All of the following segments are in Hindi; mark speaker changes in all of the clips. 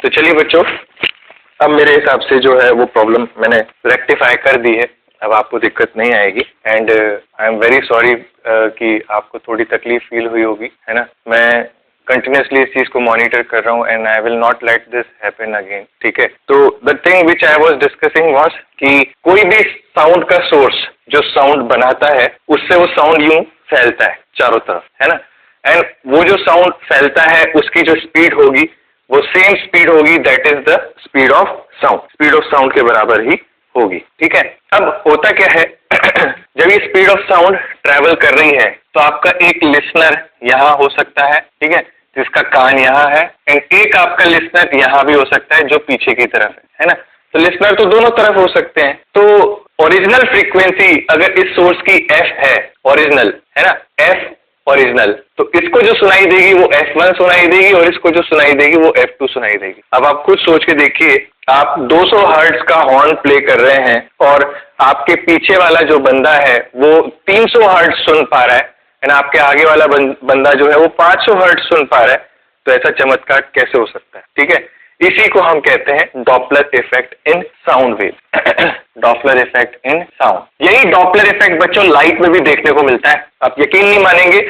Speaker 1: तो चलिए बच्चों, अब मेरे हिसाब से जो है वो प्रॉब्लम मैंने रेक्टिफाई कर दी है, अब आपको दिक्कत नहीं आएगी। And I am very sorry कि आपको थोड़ी तकलीफ फील हुई होगी, है ना। मैं कंटिन्यूसली इस चीज को मॉनिटर कर रहा हूँ and I will not let this happen again, ठीक है। तो the thing which I was discussing was कि कोई भी साउंड का सोर्स जो साउंड बनाता है उससे वो साउंड यूं फैलता है चारों तरफ, है ना। एंड वो जो साउंड फैलता है उसकी जो स्पीड होगी वो सेम स्पीड होगी, that is the speed of sound, speed of sound के बराबर ही होगी, ठीक है। अब होता क्या है जब ये स्पीड ऑफ साउंड ट्रेवल कर रही है तो आपका एक लिसनर यहाँ हो सकता है, ठीक है, जिसका कान यहाँ है, एंड एक आपका लिसनर यहाँ भी हो सकता है जो पीछे की तरफ है ना। तो लिसनर तो दोनों तरफ हो सकते हैं। तो ओरिजिनल फ्रीक्वेंसी अगर इस सोर्स की एफ है, ओरिजिनल है ना, एफ ओरिजिनल, तो इसको जो सुनाई देगी वो F1 सुनाई देगी और इसको जो सुनाई देगी वो F2 सुनाई देगी। अब आप खुद सोच के देखिए, आप 200 हर्ट्ज का हॉर्न प्ले कर रहे हैं और आपके पीछे वाला जो बंदा है वो 300 हर्ट्ज सुन पा रहा है एंड आपके आगे वाला बंदा जो है वो 500 हर्ट्ज सुन पा रहा है, तो ऐसा चमत्कार कैसे हो सकता है, ठीक है। इसी को हम कहते हैं डॉपलर इफेक्ट इन साउंड वेव। डॉपलर इफेक्ट इन साउंड, यही डॉपलर इफेक्ट बच्चों लाइट में भी देखने को मिलता है। आप यकीन नहीं मानेंगे,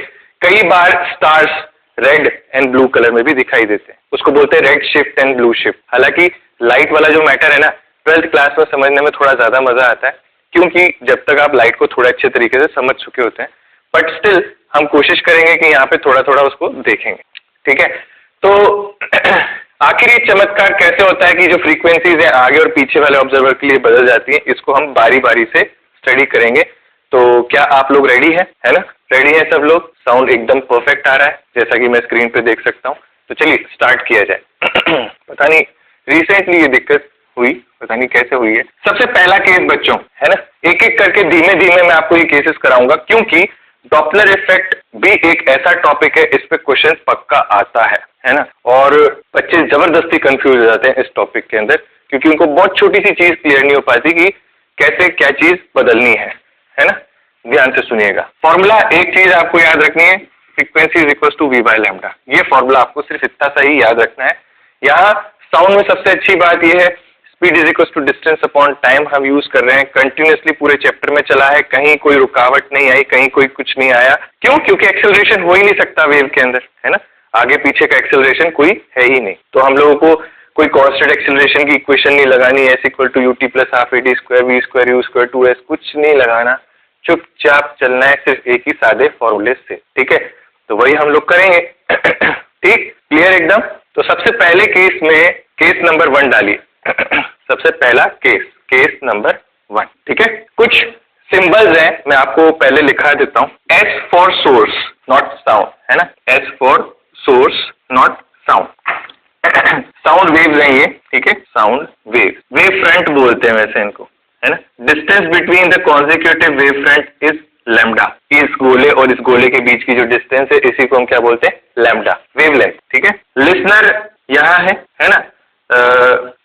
Speaker 1: कई बार stars red and blue colour में भी दिखाई देते हैं, उसको बोलते हैं red shift and blue shift. हालांकि लाइट वाला जो मैटर है ना, 12th क्लास में समझने में थोड़ा ज्यादा मजा आता है, क्योंकि जब तक आप लाइट को थोड़ा अच्छे तरीके से समझ चुके होते हैं, बट स्टिल हम कोशिश करेंगे कि यहाँ पे थोड़ा थोड़ा उसको देखेंगे, ठीक है। तो आखिर ये चमत्कार कैसे होता है कि जो फ्रीक्वेंसीज है आगे और पीछे वाले ऑब्जर्वर के लिए बदल जाती है, इसको हम बारी बारी से स्टडी करेंगे। तो क्या आप लोग रेडी हैं, है ना, रेडी है सब लोग? साउंड एकदम परफेक्ट आ रहा है जैसा कि मैं स्क्रीन पे देख सकता हूँ। तो चलिए स्टार्ट किया जाए। पता नहीं रिसेंटली ये दिक्कत हुई, पता नहीं कैसे हुई है। सबसे पहला केस बच्चों, है ना, एक एक करके धीमे धीमे मैं आपको ये केसेस कराऊंगा, क्योंकि डॉपलर इफेक्ट भी एक ऐसा टॉपिक है, इस पे क्वेश्चन पक्का आता है ना। और बच्चे जबरदस्ती कंफ्यूज हो जाते हैं इस टॉपिक के अंदर, क्योंकि उनको बहुत छोटी सी चीज क्लियर नहीं हो पाती कि कैसे क्या चीज बदलनी है ना। ध्यान से सुनिएगा, फॉर्मूला एक चीज आपको याद रखनी है, frequency is equal to v by lambda. ये फॉर्मूला आपको सिर्फ इतना सा ही याद रखना है। यहाँ साउंड में सबसे अच्छी बात यह है, speed is equal to distance upon time हम यूज कर रहे हैं, कंटिन्यूसली पूरे चैप्टर में चला है, कहीं कोई रुकावट नहीं आई, कहीं कोई कुछ नहीं आया। क्यों? क्योंकि एक्सेलरेशन हो ही नहीं सकता वेव के अंदर, है ना, आगे पीछे का एक्सेलरेशन कोई है ही नहीं। तो हम लोगों को कोई कांस्टेंट एक्सेलरेशन की इक्वेशन नहीं लगानी, s equal to u t plus half a d square v square u square 2s, कुछ नहीं लगाना, चुपचाप चलना है सिर्फ एक ही सादे फॉर्मूले से, ठीक है। तो वही हम लोग करेंगे। ठीक, क्लियर एकदम। तो सबसे पहले केस में केस नंबर 1 डालिए। सबसे पहला केस नंबर 1, ठीक है। कुछ सिंबल्स हैं, मैं आपको पहले लिखा देता हूँ। S for source not sound, है ना, S for source not sound. Sound waves हैं ये, ठीक है, साउंड वेव फ्रंट बोलते हैं वैसे इनको, है ना। Distance between the consecutive wave front is lambda. इस गोले और इस गोले के बीच की जो डिस्टेंस है इसी को हम क्या बोलते हैं, लैम्डा, वेवलेंथ, ठीक है। लिसनर यहाँ है ना,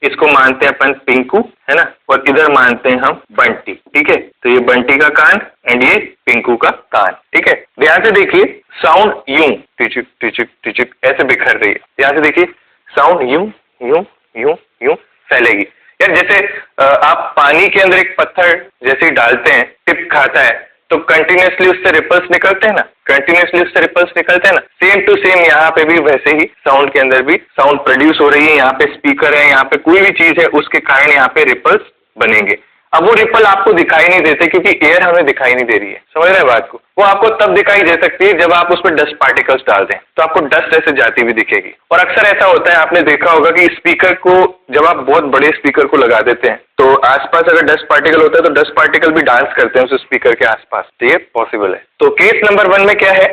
Speaker 1: इसको मानते हैं अपन पिंकू, है ना, और इधर मानते हैं हम बंटी, ठीक है। तो ये बंटी का कान एंड ये पिंकू का कान, ठीक है। ध्यान से देखिए, साउंड यूं टिचिक टिचिक टिचिक ऐसे बिखर रही है। ध्यान से देखिए, साउंड यूं यूं यूं यूं फैलेगी। यार जैसे आप पानी के अंदर एक पत्थर जैसे ही डालते हैं, टिप खाता है, तो कंटिन्यूसली उससे रिपल्स निकलते हैं ना, कंटिन्यूसली उससे रिपल्स निकलते हैं ना। सेम टू सेम यहाँ पे भी वैसे ही साउंड के अंदर भी साउंड प्रोड्यूस हो रही है। यहाँ पे स्पीकर है, यहाँ पे कोई भी चीज है, उसके कारण यहाँ पे रिपल्स बनेंगे। अब वो रिपल आपको दिखाई नहीं देते क्योंकि एयर हमें दिखाई नहीं दे रही है, समझ रहे हैं बात को। वो आपको तब दिखाई दे सकती है जब आप उसमें डस्ट पार्टिकल्स डाल दें, तो आपको डस्ट ऐसे जाती हुई दिखेगी। और अक्सर ऐसा होता है, आपने देखा होगा कि स्पीकर को जब आप बहुत बड़े स्पीकर को लगा देते हैं तो आसपास अगर डस्ट पार्टिकल होता है तो डस्ट पार्टिकल भी डांस करते हैं उस स्पीकर के आसपास, तो ये पॉसिबल है। तो केस नंबर 1 में क्या है,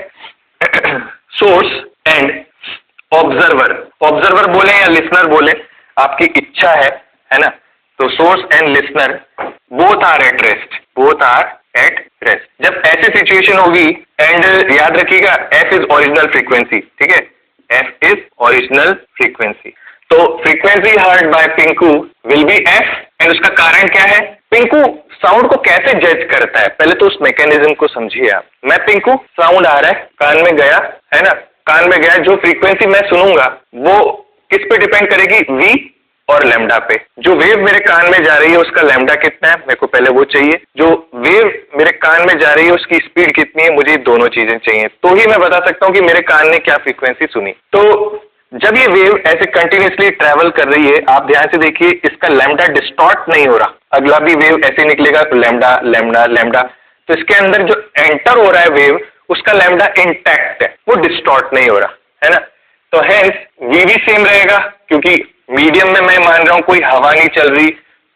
Speaker 1: सोर्स एंड ऑब्जर्वर बोले या लिसनर बोले, आपकी इच्छा है ना। तो source and listener both are at rest. जब ऐसी सिचुएशन होगी, एंड याद रखिएगा F इज ओरिजिनल फ्रीक्वेंसी, ठीक है, F इज ओरिजिनल फ्रीक्वेंसी। तो frequency heard bye Pinku will be F, and उसका कारण क्या है, पिंकू साउंड को कैसे जज करता है, पहले तो उस मैकेनिज्म को समझिए आप। मैं पिंकू, साउंड आ रहा है, कान में गया, है ना, कान में गया, जो फ्रीक्वेंसी मैं सुनूंगा वो किस पे डिपेंड करेगी? v और लैम्डा पे। जो वेव मेरे कान में जा रही है उसका लैम्डा कितना है, मेरे को पहले वो चाहिए। जो वेव मेरे कान में जा रही है उसकी स्पीड कितनी है, मुझे दोनों चीजें चाहिए, तो ही मैं बता सकता हूँ कि मेरे कान ने क्या फ्रीक्वेंसी सुनी। तो जब ये वेव ऐसे कंटिन्यूसली ट्रेवल कर रही है, आप ध्यान से देखिए, इसका लैम्डा डिस्टॉर्ट नहीं हो रहा। अगला भी वेव ऐसे निकलेगा तो लैम्डा लैम्डा लैम्डा, तो इसके अंदर जो एंटर हो रहा है वेव, उसका लैम्डा इंटैक्ट है, वो डिस्टॉर्ट नहीं हो रहा है ना। तो हेंस वी भी सेम रहेगा, क्योंकि मीडियम में मैं मान रहा हूं कोई हवा नहीं चल रही,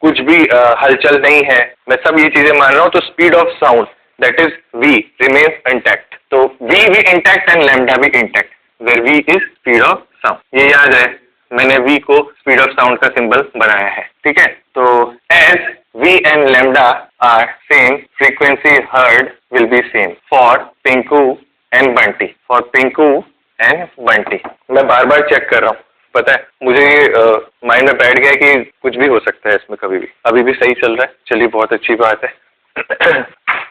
Speaker 1: कुछ भी हलचल नहीं है, मैं सब ये चीजें मान रहा हूं, तो speed of sound that is v remains intact. तो v भी इंटैक्ट एंड लैम्डा भी intact, where v is speed of sound. ये याद है, मैंने v को स्पीड ऑफ साउंड का सिंबल बनाया है, ठीक है। तो as v and lambda are same, frequency heard will be same for Pinku and Bunty, for Pinku and Bunty. मैं बार बार चेक कर रहा हूँ, पता है मुझे ये माइंड में बैठ गया कि कुछ भी हो सकता है इसमें कभी भी। अभी भी सही चल रहा है, चलिए बहुत अच्छी बात है।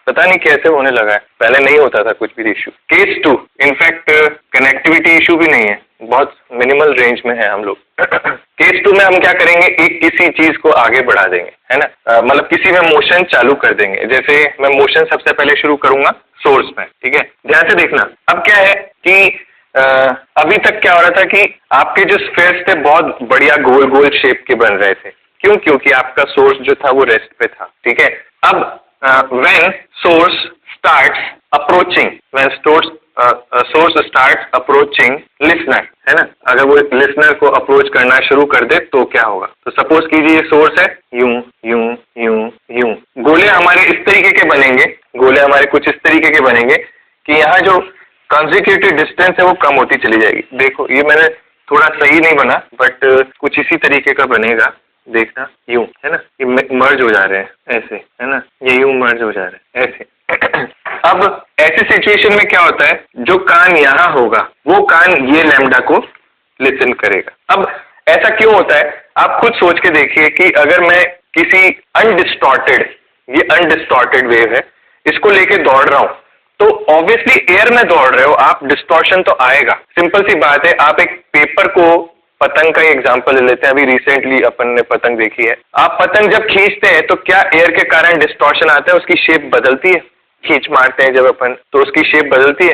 Speaker 1: पता नहीं कैसे होने लगा है, पहले नहीं होता था कुछ भी issue. Case 2, in fact connectivity issue भी नहीं है, बहुत मिनिमल रेंज में है हम लोग। केस 2 में हम क्या करेंगे, एक किसी चीज को आगे बढ़ा देंगे, है ना, मतलब किसी में मोशन चालू कर देंगे। जैसे मैं मोशन सबसे पहले शुरू करूंगा सोर्स में, ठीक है, ध्यान से देखना। अब क्या है कि अभी तक क्या हो रहा था कि आपके जो स्फीयर्स थे बहुत बढ़िया गोल गोल शेप के बन रहे थे, क्यों? क्योंकि आपका सोर्स जो था वो रेस्ट पे था, ठीक है। अब when source starts approaching, when source starts approaching listener, है ना, अगर वो लिसनर को अप्रोच करना शुरू कर दे तो क्या होगा? तो सपोज कीजिए सोर्स है, यूं यूं यूं यूं, गोले हमारे इस तरीके के बनेंगे, गोले हमारे कुछ इस तरीके के बनेंगे कि यहाँ जो कंसेक्यूटिव डिस्टेंस है वो कम होती चली जाएगी। देखो ये मैंने थोड़ा सही नहीं बना, बट कुछ इसी तरीके का बनेगा, देखना, यूं, है ना, ये मर्ज हो जा रहे हैं ऐसे, है ना, ये यूं मर्ज हो जा रहे हैं ऐसे। अब ऐसे सिचुएशन में क्या होता है, जो कान यहाँ होगा वो कान ये लैम्डा को लिसन करेगा। अब ऐसा क्यों होता है, आप खुद सोच के देखिए कि अगर मैं किसी अनडिस्टॉर्टेड, ये अनडिस्टॉर्टेड वेव है, इसको लेके दौड़ रहा हूं, तो ऑब्वियसली एयर में दौड़ रहे हो आप, डिस्टॉर्शन तो आएगा, सिंपल सी बात है। आप एक पेपर को, पतंग का एग्जांपल ले लेते हैं, अभी रिसेंटली अपन ने पतंग देखी है। आप पतंग जब खींचते हैं तो क्या एयर के कारण डिस्टॉर्शन आता है, उसकी शेप बदलती है? खींच मारते हैं जब अपन तो उसकी शेप बदलती है।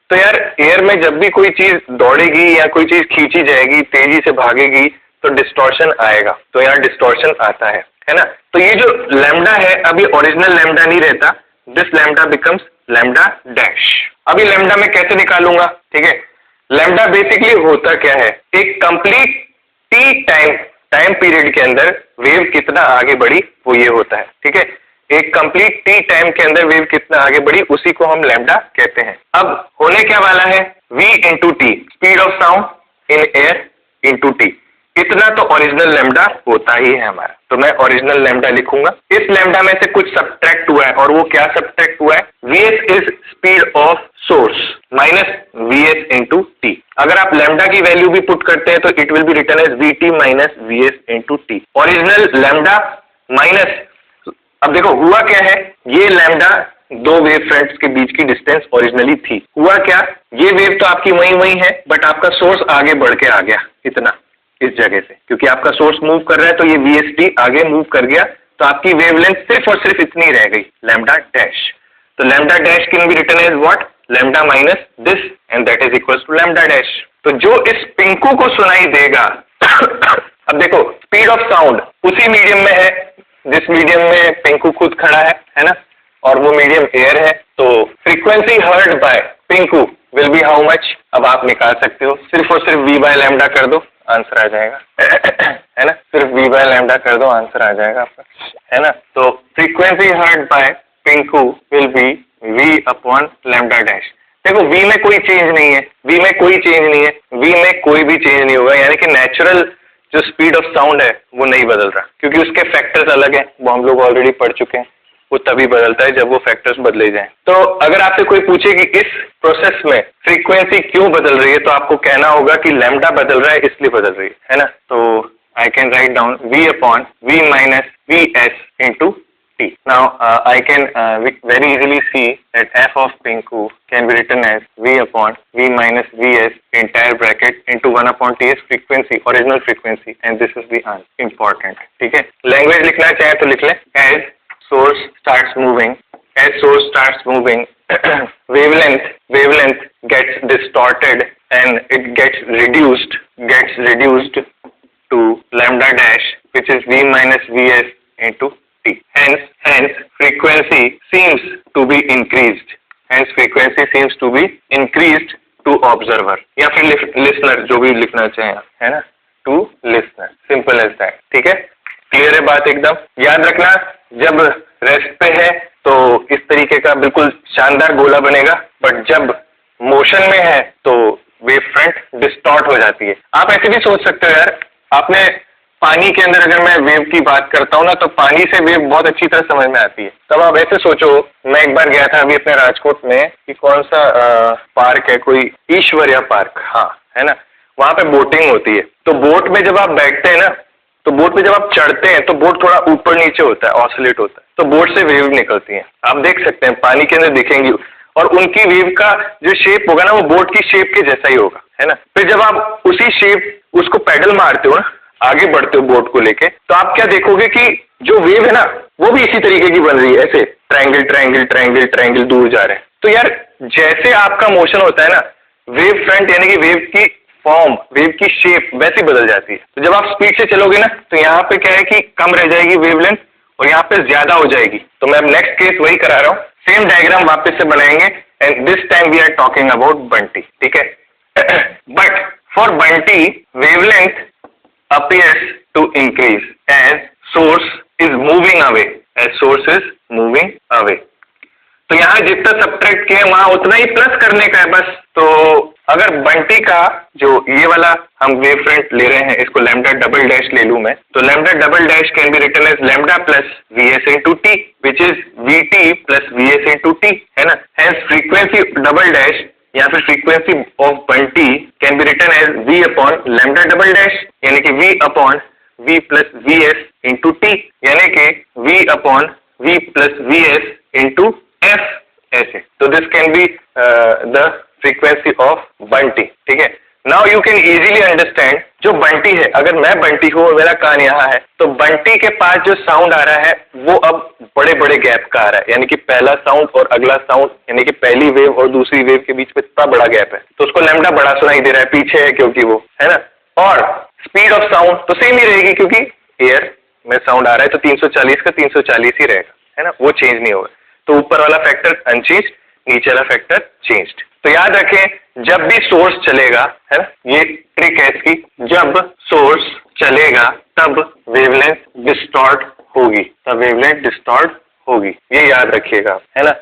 Speaker 1: तो यार एयर में जब भी कोई चीज दौड़ेगी या कोई चीज खींची जाएगी, तेजी से भागेगी, तो डिस्टॉर्शन आएगा, तो यार डिस्टॉर्शन आता है ना। तो ये जो लैम्डा है अभी ओरिजिनल लैम्डा नहीं रहता, this lambda becomes lambda dash. अभी लैम्डा मैं कैसे निकालूंगा, ठीक है। लैम्डा बेसिकली होता क्या है, एक कंप्लीट टी टाइम पीरियड के अंदर वेव कितना आगे बढ़ी वो ये होता है, ठीक है। एक कंप्लीट टी टाइम के अंदर वेव कितना आगे बढ़ी उसी को हम लैम्डा कहते हैं। अब होने क्या वाला है, v into T, speed of sound in air into T, इतना तो ओरिजिनल लैम्डा होता ही है हमारा। तो मैं ओरिजिनल लैम्डा लिखूंगा, इस लैम्डा में से कुछ सब्ट्रैक्ट हुआ है, और वो क्या सब्ट्रैक्ट हुआ है, vs is speed of source minus vs into T. अगर आप लैम्डा की वैल्यू भी पुट करते हैं तो it will be written as vt minus vs into t. Original lambda minus, अब देखो हुआ क्या है, ये लैम्डा दो वेव फ्रंट्स के बीच की डिस्टेंस ओरिजिनली थी। हुआ क्या, ये वेव तो आपकी वही है, बट आपका सोर्स आगे बढ़ के आ गया इतना इस जगह से, क्योंकि आपका सोर्स मूव कर रहा है तो ये VST आगे मूव कर गया, तो आपकी वेवलेंथ सिर्फ और सिर्फ इतनी रह गई, लैम्डा डैश। तो lambda dash can be written as what, lambda minus this, and that is equal to lambda dash. तो जो इस पिंकू को सुनाई देगा अब देखो स्पीड ऑफ साउंड उसी मीडियम में है जिस मीडियम में पिंकू खुद खड़ा है ना, और वो मीडियम एयर है, तो frequency heard bye Pinku will be how much. अब आप निकाल सकते हो, सिर्फ और सिर्फ v बाय लैम्डा कर दो, आंसर आ जाएगा है ना, सिर्फ v बाय लैम्डा कर दो, आंसर आ जाएगा आपका, है ना। तो frequency heard bye Pinku will be v upon lambda dash. देखो v में कोई चेंज नहीं है, v में कोई चेंज नहीं है, v में कोई भी चेंज नहीं होगा, यानी कि नेचुरल जो स्पीड ऑफ साउंड है वो नहीं बदल रहा, क्योंकि उसके फैक्टर्स अलग हैं, वो हम लोग ऑलरेडी पढ़ चुके हैं। वो तभी बदलता है जब वो फैक्टर्स बदले जाएं। तो अगर आपसे कोई पूछे कि इस प्रोसेस में फ्रीक्वेंसी क्यों बदल रही है, तो आपको कहना होगा कि लैम्डा बदल रहा है इसलिए बदल रही है ना। तो I can write down v upon v minus v s into t. Now I can very easily see that f of Pinku can be written as v upon v minus vs entire bracket into 1 upon ts frequency, original frequency, and this is the answer. Important. ठीक है, लैंग्वेज लिखना चाहे तो लिख ले. As source starts moving, wavelength gets distorted and it gets reduced to lambda dash, which is v minus vs into t. Hence frequency seems to be increased. To observer या फिर listener, जो भी लिखना चाहे, है ना, to listener. Simple as that. ठीक है, क्लियर है बात एकदम. याद रखना, जब रेस्ट पे है तो इस तरीके का बिल्कुल शानदार गोला बनेगा, बट जब मोशन में है तो वेव फ्रंट डिस्टॉर्ट हो जाती है. आप ऐसे भी सोच सकते हो यार, आपने पानी के अंदर, अगर मैं वेव की बात करता हूँ ना, तो पानी से वेव बहुत अच्छी तरह समझ में आती है. तब आप ऐसे सोचो, मैं एक बार गया था अभी अपने राजकोट में, कि कौन सा पार्क है, कोई ईश्वरिया पार्क, हाँ, है ना, वहां पे बोटिंग होती है. तो बोट में जब आप बैठते हैं ना, तो बोट में जब आप चढ़ते हैं तो बोट थोड़ा ऊपर नीचे होता है, ऑसिलेट होता है, तो बोट से वेव निकलती है. आप देख सकते हैं पानी के अंदर दिखेंगी, और उनकी वेव का जो शेप होगा ना, वो बोट की शेप के जैसा ही होगा, है ना. फिर जब आप उसी शेप, उसको पैडल मारते हो ना, आगे बढ़ते हो बोट को लेके, तो आप क्या देखोगे कि जो वेव है ना, वो भी इसी तरीके की बन रही है, ऐसे ट्रायंगल दूर जा रहे हैं. तो यार जैसे आपका मोशन होता है ना, वेव फ्रंट यानी कि वेव की फॉर्म, वेव की शेप वैसी बदल जाती है. तो जब आप स्पीड से चलोगे ना, तो यहाँ पे क्या है कि कम रह जाएगी वेवलेंथ, और यहाँ पे ज्यादा हो जाएगी. तो मैं अब नेक्स्ट केस वही करा रहा हूँ, सेम डायग्राम वापस से बनाएंगे, and this time we are talking about Bunty. ठीक है, but for Bunty wavelength appears to increase as source is moving away. तो यहाँ जितना सब्ट्रैक्ट किया वहां उतना ही प्लस करने का है बस. तो अगर बंटी का जो ये वाला हम वेव फ्रंट ले रहे हैं, इसको लैम्डा डबल डैश ले लूं मैं, तो lambda double dash can be written as lambda plus v s into t, which is v t plus v s into t, है ना. हेंस फ्रीक्वेंसी डबल डैश या फिर frequency of Bunty can be written as v upon lambda double dash, यानी कि v upon v plus v s into t, यानी कि v upon v plus v s into f, ऐसे. तो this can be the frequency of Bunty. ठीक है, now you can easily understand, जो बंटी है, अगर मैं बंटी हूँ और मेरा कान यहाँ है, तो बंटी के पास जो साउंड आ रहा है वो अब बड़े बड़े गैप का आ रहा है, यानी कि पहला साउंड और अगला साउंड, यानी कि पहली वेव और दूसरी वेव के बीच में इतना बड़ा गैप है, तो उसको लैम्डा बड़ा सुनाई दे रहा है, पीछे है क्योंकि वो, है ना. और स्पीड ऑफ साउंड तो सेम ही रहेगी, क्योंकि एयर में साउंड आ रहा है, तो 340 का 340 ही रहेगा, है ना, वो चेंज नहीं होगा. तो ऊपर वाला फैक्टर अनचेंज, नीचे वाला फैक्टर चेंज्ड. तो याद रखें, जब भी सोर्स चलेगा, है ना, ये ट्रिक है इसकी, जब सोर्स चलेगा तब वेवलेंथ डिस्टॉर्ट होगी, ये याद रखिएगा, है ना.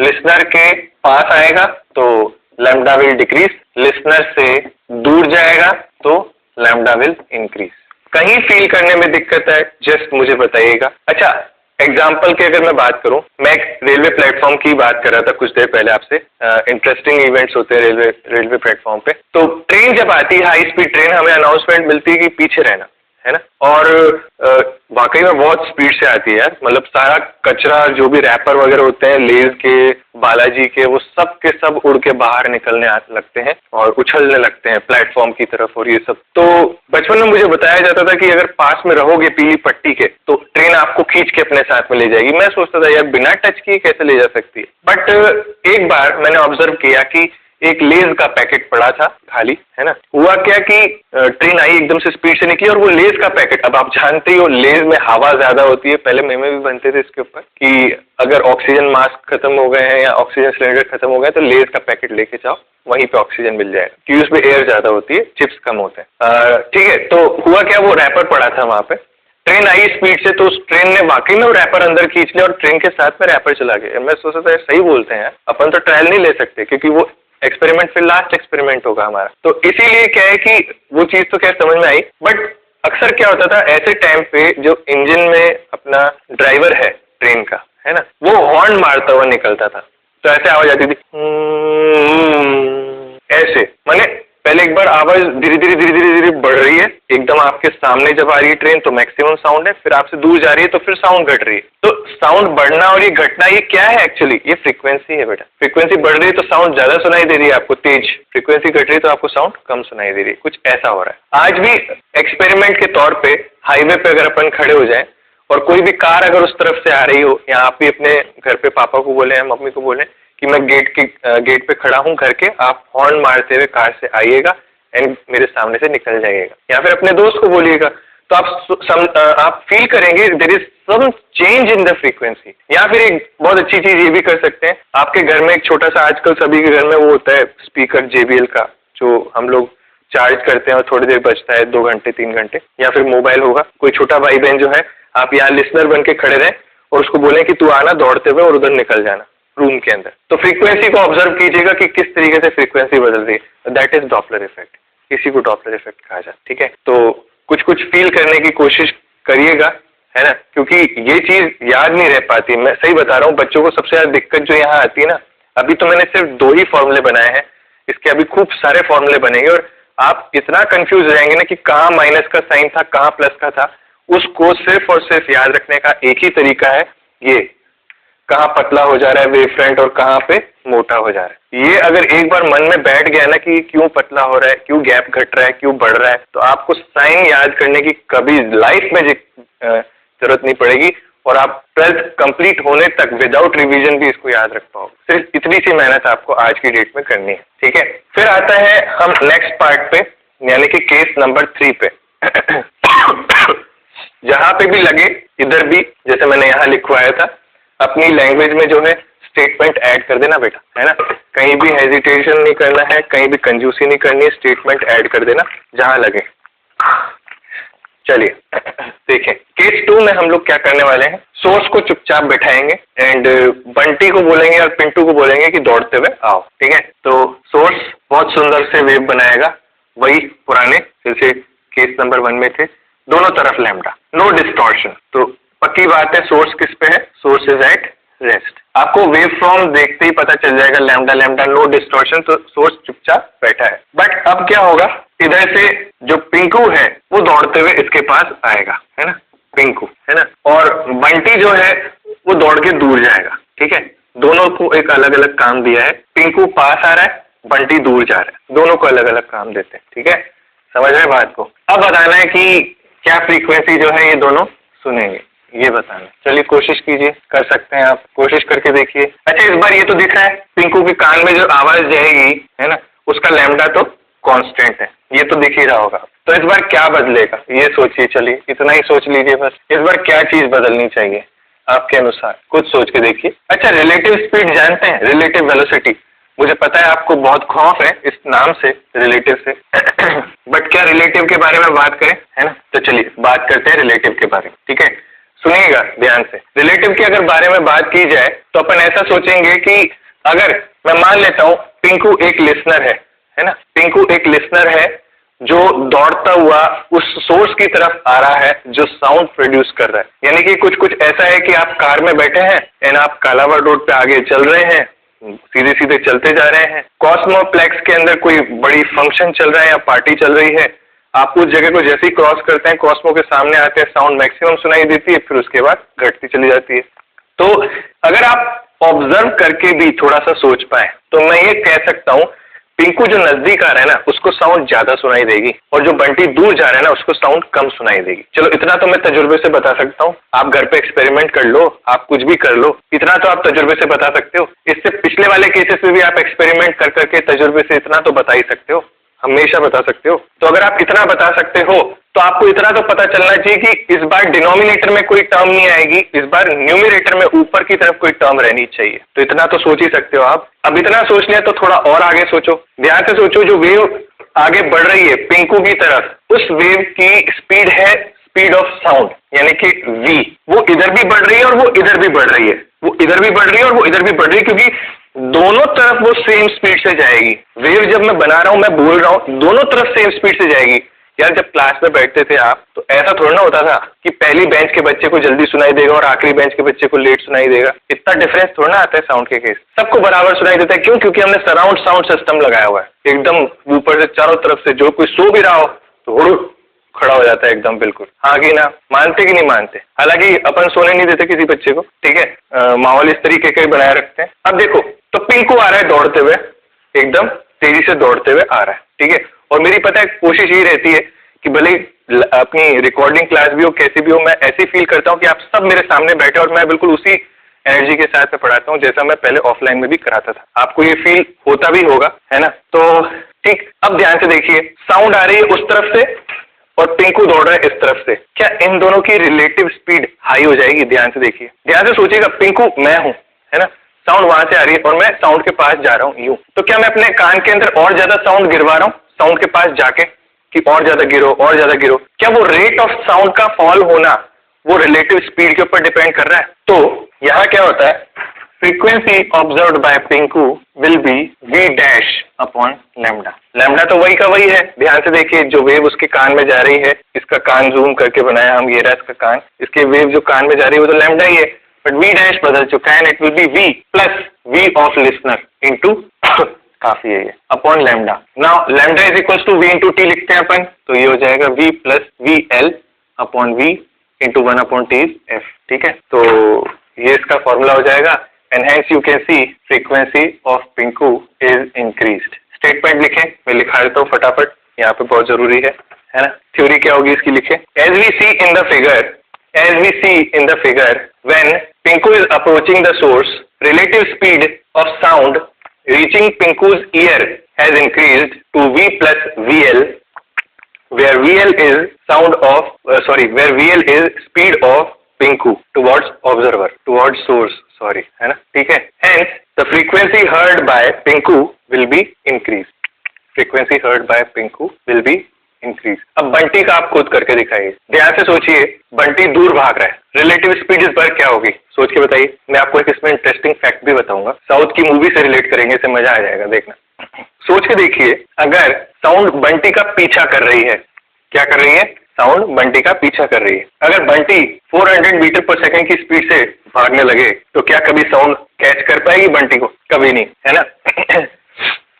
Speaker 1: लिसनर के पास आएगा तो लैम्डा विल डिक्रीज, लिसनर से दूर जाएगा तो लैम्डा विल इंक्रीज. कहीं फील करने में दिक्कत है, जस्ट मुझे बताइएगा. अच्छा, एग्जाम्पल की अगर मैं बात करूं, मैं एक रेलवे प्लेटफॉर्म की बात कर रहा था कुछ देर पहले आपसे. इंटरेस्टिंग इवेंट्स होते हैं रेलवे प्लेटफॉर्म पे. तो ट्रेन जब आती है, हाई स्पीड ट्रेन, हमें अनाउंसमेंट मिलती है कि पीछे रहना, है ना. और वाकई में बहुत स्पीड से आती है यार, मतलब सारा कचरा, जो भी रैपर वगैरह होते हैं लेज के, बालाजी के, वो सब के सब उड़ के बाहर निकलने लगते हैं और उछलने लगते हैं प्लेटफॉर्म की तरफ, और ये सब. तो बचपन में मुझे बताया जाता था कि अगर पास में रहोगे पीली पट्टी के, तो ट्रेन आपको खींच के अपने साथ में ले जाएगी. मैं सोचता था यार बिना टच किए कैसे ले जा सकती है. बट एक बार मैंने ऑब्जर्व किया कि एक लेज का पैकेट पड़ा था खाली, है ना. हुआ क्या कि ट्रेन आई, एकदम से स्पीड से निकली, और वो लेज का पैकेट, अब आप जानते ही हो लेज में हवा ज्यादा होती है. पहले मेमे भी बनते थे इसके ऊपर कि अगर ऑक्सीजन मास्क खत्म हो गए हैं या ऑक्सीजन सिलेंडर खत्म हो गए तो लेज का पैकेट लेके जाओ, वहीं पे ऑक्सीजन मिल जाएगा, क्योंकि उसमें एयर ज्यादा होती है, चिप्स कम होते हैं. ठीक है, तो हुआ क्या, वो रैपर पड़ा था वहां पे. ट्रेन आई स्पीड से, तो उस ट्रेन ने वाकई में रैपर अंदर खींच लिया और ट्रेन के साथ में रैपर चला गया. मैं सोचता था सही बोलते हैं, अपन तो ट्रायल नहीं ले सकते, क्योंकि वो एक्सपेरिमेंट फिर लास्ट एक्सपेरिमेंट होगा हमारा. तो इसीलिए क्या है कि वो चीज तो क्या समझ में आई, बट अक्सर क्या होता था ऐसे टाइम पे, जो इंजन में अपना ड्राइवर है ट्रेन का, है ना, वो हॉर्न मारता हुआ निकलता था, तो ऐसे आवाज आती थी ऐसे, माने पहले एक बार आवाज धीरे धीरे धीरे धीरे धीरे बढ़ रही है, एकदम आपके सामने जब आ रही है ट्रेन तो मैक्सिमम साउंड है, फिर आपसे दूर जा रही है तो फिर साउंड घट रही है। तो साउंड बढ़ना और ये घटना ये क्या है एक्चुअली? ये फ्रीक्वेंसी है बेटा। फ्रीक्वेंसी बढ़ रही है तो साउंड ज्यादा सुनाई दे रही है आपको तेज, फ्रीक्वेंसी घट रही है तो आपको साउंड कम सुनाई दे रही है। कुछ ऐसा हो रहा है। आज भी एक्सपेरिमेंट के तौर पे हाईवे पे अगर अपन खड़े हो जाए और कोई भी कार अगर उस तरफ से आ रही हो, या आप भी अपने घर पे पापा को बोले या मम्मी को बोले कि मैं गेट पे खड़ा हूँ घर के, आप हॉर्न मारते हुए कार से आइएगा एंड मेरे सामने से निकल जाइएगा, या फिर अपने दोस्त को बोलिएगा, तो आप फील करेंगे there is some change in the frequency. या फिर एक बहुत अच्छी चीज ये भी कर सकते हैं, आपके घर में एक छोटा सा, आजकल सभी के घर में वो होता है स्पीकर JBL का, जो हम लोग चार्ज करते हैं और थोड़ी देर बजता है, 2 घंटे 3 घंटे, या फिर मोबाइल होगा। कोई छोटा भाई बहन जो है, आप यहाँ लिसनर बन के खड़े रहें और उसको बोलें कि तू आना दौड़ते हुए और उधर निकल जाना रूम के अंदर, तो फ्रीक्वेंसी को ऑब्जर्व कीजिएगा कि किस तरीके से फ्रीक्वेंसी बदल रही है। दैट इज डॉपलर इफेक्ट, इसी को डॉपलर इफेक्ट कहा जाता है। ठीक है, तो कुछ कुछ फील करने की कोशिश करिएगा, है ना, क्योंकि ये चीज याद नहीं रह पाती। मैं सही बता रहा हूँ, बच्चों को सबसे ज्यादा दिक्कत जो यहाँ आती है ना, अभी तो मैंने सिर्फ 2 ही फॉर्मूले बनाए हैं, इसके अभी खूब सारे फॉर्मूले बनेंगे और आप इतना कंफ्यूज रहेंगे ना कि कहाँ माइनस का साइन था, कहाँ प्लस का था। उसको सिर्फ और सिर्फ याद रखने का एक ही तरीका है, ये कहाँ पतला हो जा रहा है वेव फ्रंट और कहाँ पे मोटा हो जा रहा है। ये अगर एक बार मन में बैठ गया ना कि क्यों पतला हो रहा है, क्यों गैप घट रहा है, क्यों बढ़ रहा है, तो आपको साइन याद करने की कभी लाइफ में जरूरत नहीं पड़ेगी और आप 12th कंप्लीट होने तक विदाउट रिवीजन भी इसको याद रख पाओगे। सिर्फ इतनी सी मेहनत आपको आज की डेट में करनी है। ठीक है, फिर आता है हम नेक्स्ट पार्ट पे, यानी कि केस नंबर 3 पे। जहां पे भी लगे, इधर भी जैसे मैंने यहाँ लिखवाया था, अपनी लैंग्वेज में जो है स्टेटमेंट ऐड कर देना बेटा, है ना, कहीं भी हेजिटेशन नहीं करना है, कहीं भी कंजूसी नहीं करनी है, स्टेटमेंट ऐड कर देना जहां लगे। चलिए देखें, केस 2 में हम लोग क्या करने वाले हैं, सोर्स को चुपचाप बैठाएंगे एंड बंटी को बोलेंगे और पिंटू को बोलेंगे कि दौड़ते हुए आओ। ठीक है, तो सोर्स बहुत सुंदर से वेव बनाएगा, वही पुराने जैसे केस नंबर 1 में थे, दोनों तरफ लैम्डा, नो डिस्टॉर्शन। तो पक्की बात है, सोर्स किस पे है, सोर्स इज एट रेस्ट। आपको वेव फॉर्म देखते ही पता चल जाएगा, लैम्डा लैम्डा नो डिस्टॉर्शन, तो सोर्स चुपचाप बैठा है। बट अब क्या होगा, इधर से जो पिंकू है वो दौड़ते हुए इसके पास आएगा, है ना, पिंकू, है ना, और बंटी जो है वो दौड़ के दूर जाएगा। ठीक है, दोनों को एक अलग अलग काम दिया है, पिंकू पास आ रहा है, बंटी दूर जा रहा है, दोनों को अलग अलग काम देते हैं। ठीक है, समझ रहे बात को? अब बताना है कि क्या फ्रीक्वेंसी जो है ये दोनों सुनेंगे, ये बताना। चलिए कोशिश कीजिए, कर सकते हैं आप, कोशिश करके देखिए। अच्छा, इस बार ये तो दिख रहा है, पिंकू के कान में जो आवाज जाएगी, है ना, उसका लैम्डा तो कांस्टेंट है, ये तो दिख ही रहा होगा। तो इस बार क्या बदलेगा ये सोचिए, चलिए इतना ही सोच लीजिए बस। इस बार क्या चीज बदलनी चाहिए आपके अनुसार, कुछ सोच के देखिए। अच्छा, रिलेटिव स्पीड जानते हैं, रिलेटिव वेलोसिटी, मुझे पता है आपको बहुत खौफ है इस नाम से, रिलेटिव से, बट क्या रिलेटिव के बारे में बात करें, है ना, तो चलिए बात करते हैं रिलेटिव के बारे में। ठीक है, सुनिएगा ध्यान से। रिलेटिव के अगर बारे में बात की जाए तो अपन ऐसा सोचेंगे कि अगर मैं मान लेता हूं पिंकू एक लिसनर है ना, पिंकू एक लिसनर है जो दौड़ता हुआ उस सोर्स की तरफ आ रहा है जो साउंड प्रोड्यूस कर रहा है। यानी कि कुछ ऐसा है कि आप कार में बैठे हैं एंड आप कालावाड़ रोड पे आगे चल रहे हैं, सीधे सीधे चलते जा रहे हैं, कॉस्मोप्लेक्स के अंदर कोई बड़ी फंक्शन चल रहा है या पार्टी चल रही है, आप उस जगह को जैसे ही क्रॉस करते हैं, कॉस्मो के सामने आते हैं, साउंड मैक्सिमम सुनाई देती है, फिर उसके बाद घटती चली जाती है। तो अगर आप ऑब्जर्व करके भी थोड़ा सा सोच पाए तो मैं ये कह सकता हूँ, पिंकू जो नजदीक आ रहा है ना उसको साउंड ज्यादा सुनाई देगी और जो बंटी दूर जा रहा है ना उसको साउंड कम सुनाई देगी। चलो इतना तो मैं तजुर्बे से बता सकता हूँ, आप घर पे एक्सपेरिमेंट कर लो, आप कुछ भी कर लो, इतना तो आप तजुर्बे से बता सकते हो। इससे पिछले वाले केसेस में भी आप एक्सपेरिमेंट कर करके तजुर्बे से इतना तो बता ही सकते हो, हमेशा बता सकते हो। तो अगर आप इतना बता सकते हो तो आपको इतना तो पता चलना चाहिए कि इस बार डिनोमिनेटर में कोई टर्म नहीं आएगी, इस बार न्यूमरेटर में ऊपर की तरफ कोई टर्म रहनी चाहिए। तो इतना तो सोच ही सकते हो आप। अब इतना सोच लिया तो थोड़ा और आगे सोचो, ध्यान से सोचो। जो वेव आगे बढ़ रही है पिंकू की तरफ, उस वेव की स्पीड है स्पीड ऑफ साउंड, यानी कि v। वो इधर भी बढ़ रही है और वो इधर भी बढ़ रही है, वो इधर भी बढ़ रही है और वो इधर भी बढ़ रही है, क्योंकि दोनों तरफ वो सेम स्पीड से जाएगी। वेव जब मैं बना रहा हूं, मैं बोल रहा हूं, दोनों तरफ सेम स्पीड से जाएगी। यार जब क्लास में बैठते थे आप तो ऐसा थोड़ा ना होता था कि पहली बेंच के बच्चे को जल्दी सुनाई देगा और आखिरी बेंच के बच्चे को लेट सुनाई देगा। इतना डिफरेंस थोड़ा ना आता है साउंड के केस, सबको बराबर सुनाई देता है। क्यों? क्योंकि हमने सराउंड साउंड सिस्टम लगाया हुआ है, एकदम ऊपर से चारों तरफ से, जो कोई सो भी रहा हो तो हुड़ुक खड़ा हो जाता है एकदम बिल्कुल। हाँ कि ना? मानते कि नहीं मानते? हालांकि अपन सोने नहीं देते किसी बच्चे को, ठीक है, माहौल इस तरीके का ही बनाए रखते हैं। अब देखो तो पिंकू आ रहा है दौड़ते हुए, एकदम तेजी से दौड़ते हुए आ रहा है, ठीक है, और मेरी पता है कोशिश यही रहती है कि भले अपनी रिकॉर्डिंग क्लास भी हो कैसी भी हो, मैं ऐसी फील करता हूँ कि आप सब मेरे सामने बैठे और मैं बिल्कुल उसी एनर्जी के साथ में पढ़ाता हूँ जैसा मैं पहले ऑफलाइन में भी कराता था। आपको ये फील होता भी होगा, है ना? तो ठीक, अब ध्यान से देखिए, साउंड आ रही है उस तरफ से और पिंकू दौड़ रहा है इस तरफ से। क्या इन दोनों की रिलेटिव स्पीड हाई हो जाएगी? ध्यान से देखिए, ध्यान से सोचिएगा। पिंकू मैं हूं, है ना, साउंड वहां से आ रही है और मैं साउंड के पास जा रहा हूं यूं, तो क्या मैं अपने कान के अंदर और ज्यादा साउंड गिरवा रहा हूं साउंड के पास जाके कि और ज्यादा गिरो और ज्यादा गिरो? क्या वो रेट ऑफ साउंड का फॉल होना वो रिलेटिव स्पीड के ऊपर डिपेंड कर रहा है? तो यहाँ क्या होता है, frequency observed bye Pinku will be v dash upon lambda. Lambda तो वही का वही है, ध्यान से देखिए, जो वेव उसके कान में जा रही है, इसका कान जूम करके बनाया हम, ये रहा इसका कान, इसके वेव जो कान में जा रही है वो तो लैम्डा ही है, बट v डैश बदल चुका है, it will be v plus v of listener into काफी है ये upon lambda. Now lambda is equal to v into t लिखते हैं अपन, तो ये हो जाएगा v plus v l upon v into 1/t f, ठीक है। तो ये इसका फॉर्मूला हो जाएगा, and hence you can see frequency of Pinku is increased। Statement लिखें, मैं लिखा देता हूँ फटाफट, यहाँ पे बहुत जरूरी है ना। थ्योरी क्या होगी इसकी, लिखें, as we see in the figure when Pinku is approaching the source, relative speed of sound reaching Pinku's ear has increased to v plus vl, where vl is where vl is speed of Pinku towards observer, towards source, sorry, है ना, ठीक है। Hence the frequency heard by Pinku will be increased, frequency heard by Pinku will be increased। अब बंटी का आप खुद करके दिखाइए, ध्यान से सोचिए, बंटी दूर भाग रहा है, रिलेटिव स्पीड इस बार क्या होगी, सोच के बताइए। मैं आपको एक इसमें इंटरेस्टिंग फैक्ट भी बताऊंगा, साउथ की मूवी से रिलेट करेंगे, इससे मजा आ जाएगा, देखना। सोच के देखिए, अगर साउंड बंटी का पीछा कर रही है, क्या कर रही है? साउंड बंटी का पीछा कर रही है। अगर बंटी 400 मीटर पर सेकंड की स्पीड से भागने लगे तो क्या कभी साउंड कैच कर पाएगी बंटी को? कभी नहीं, है ना।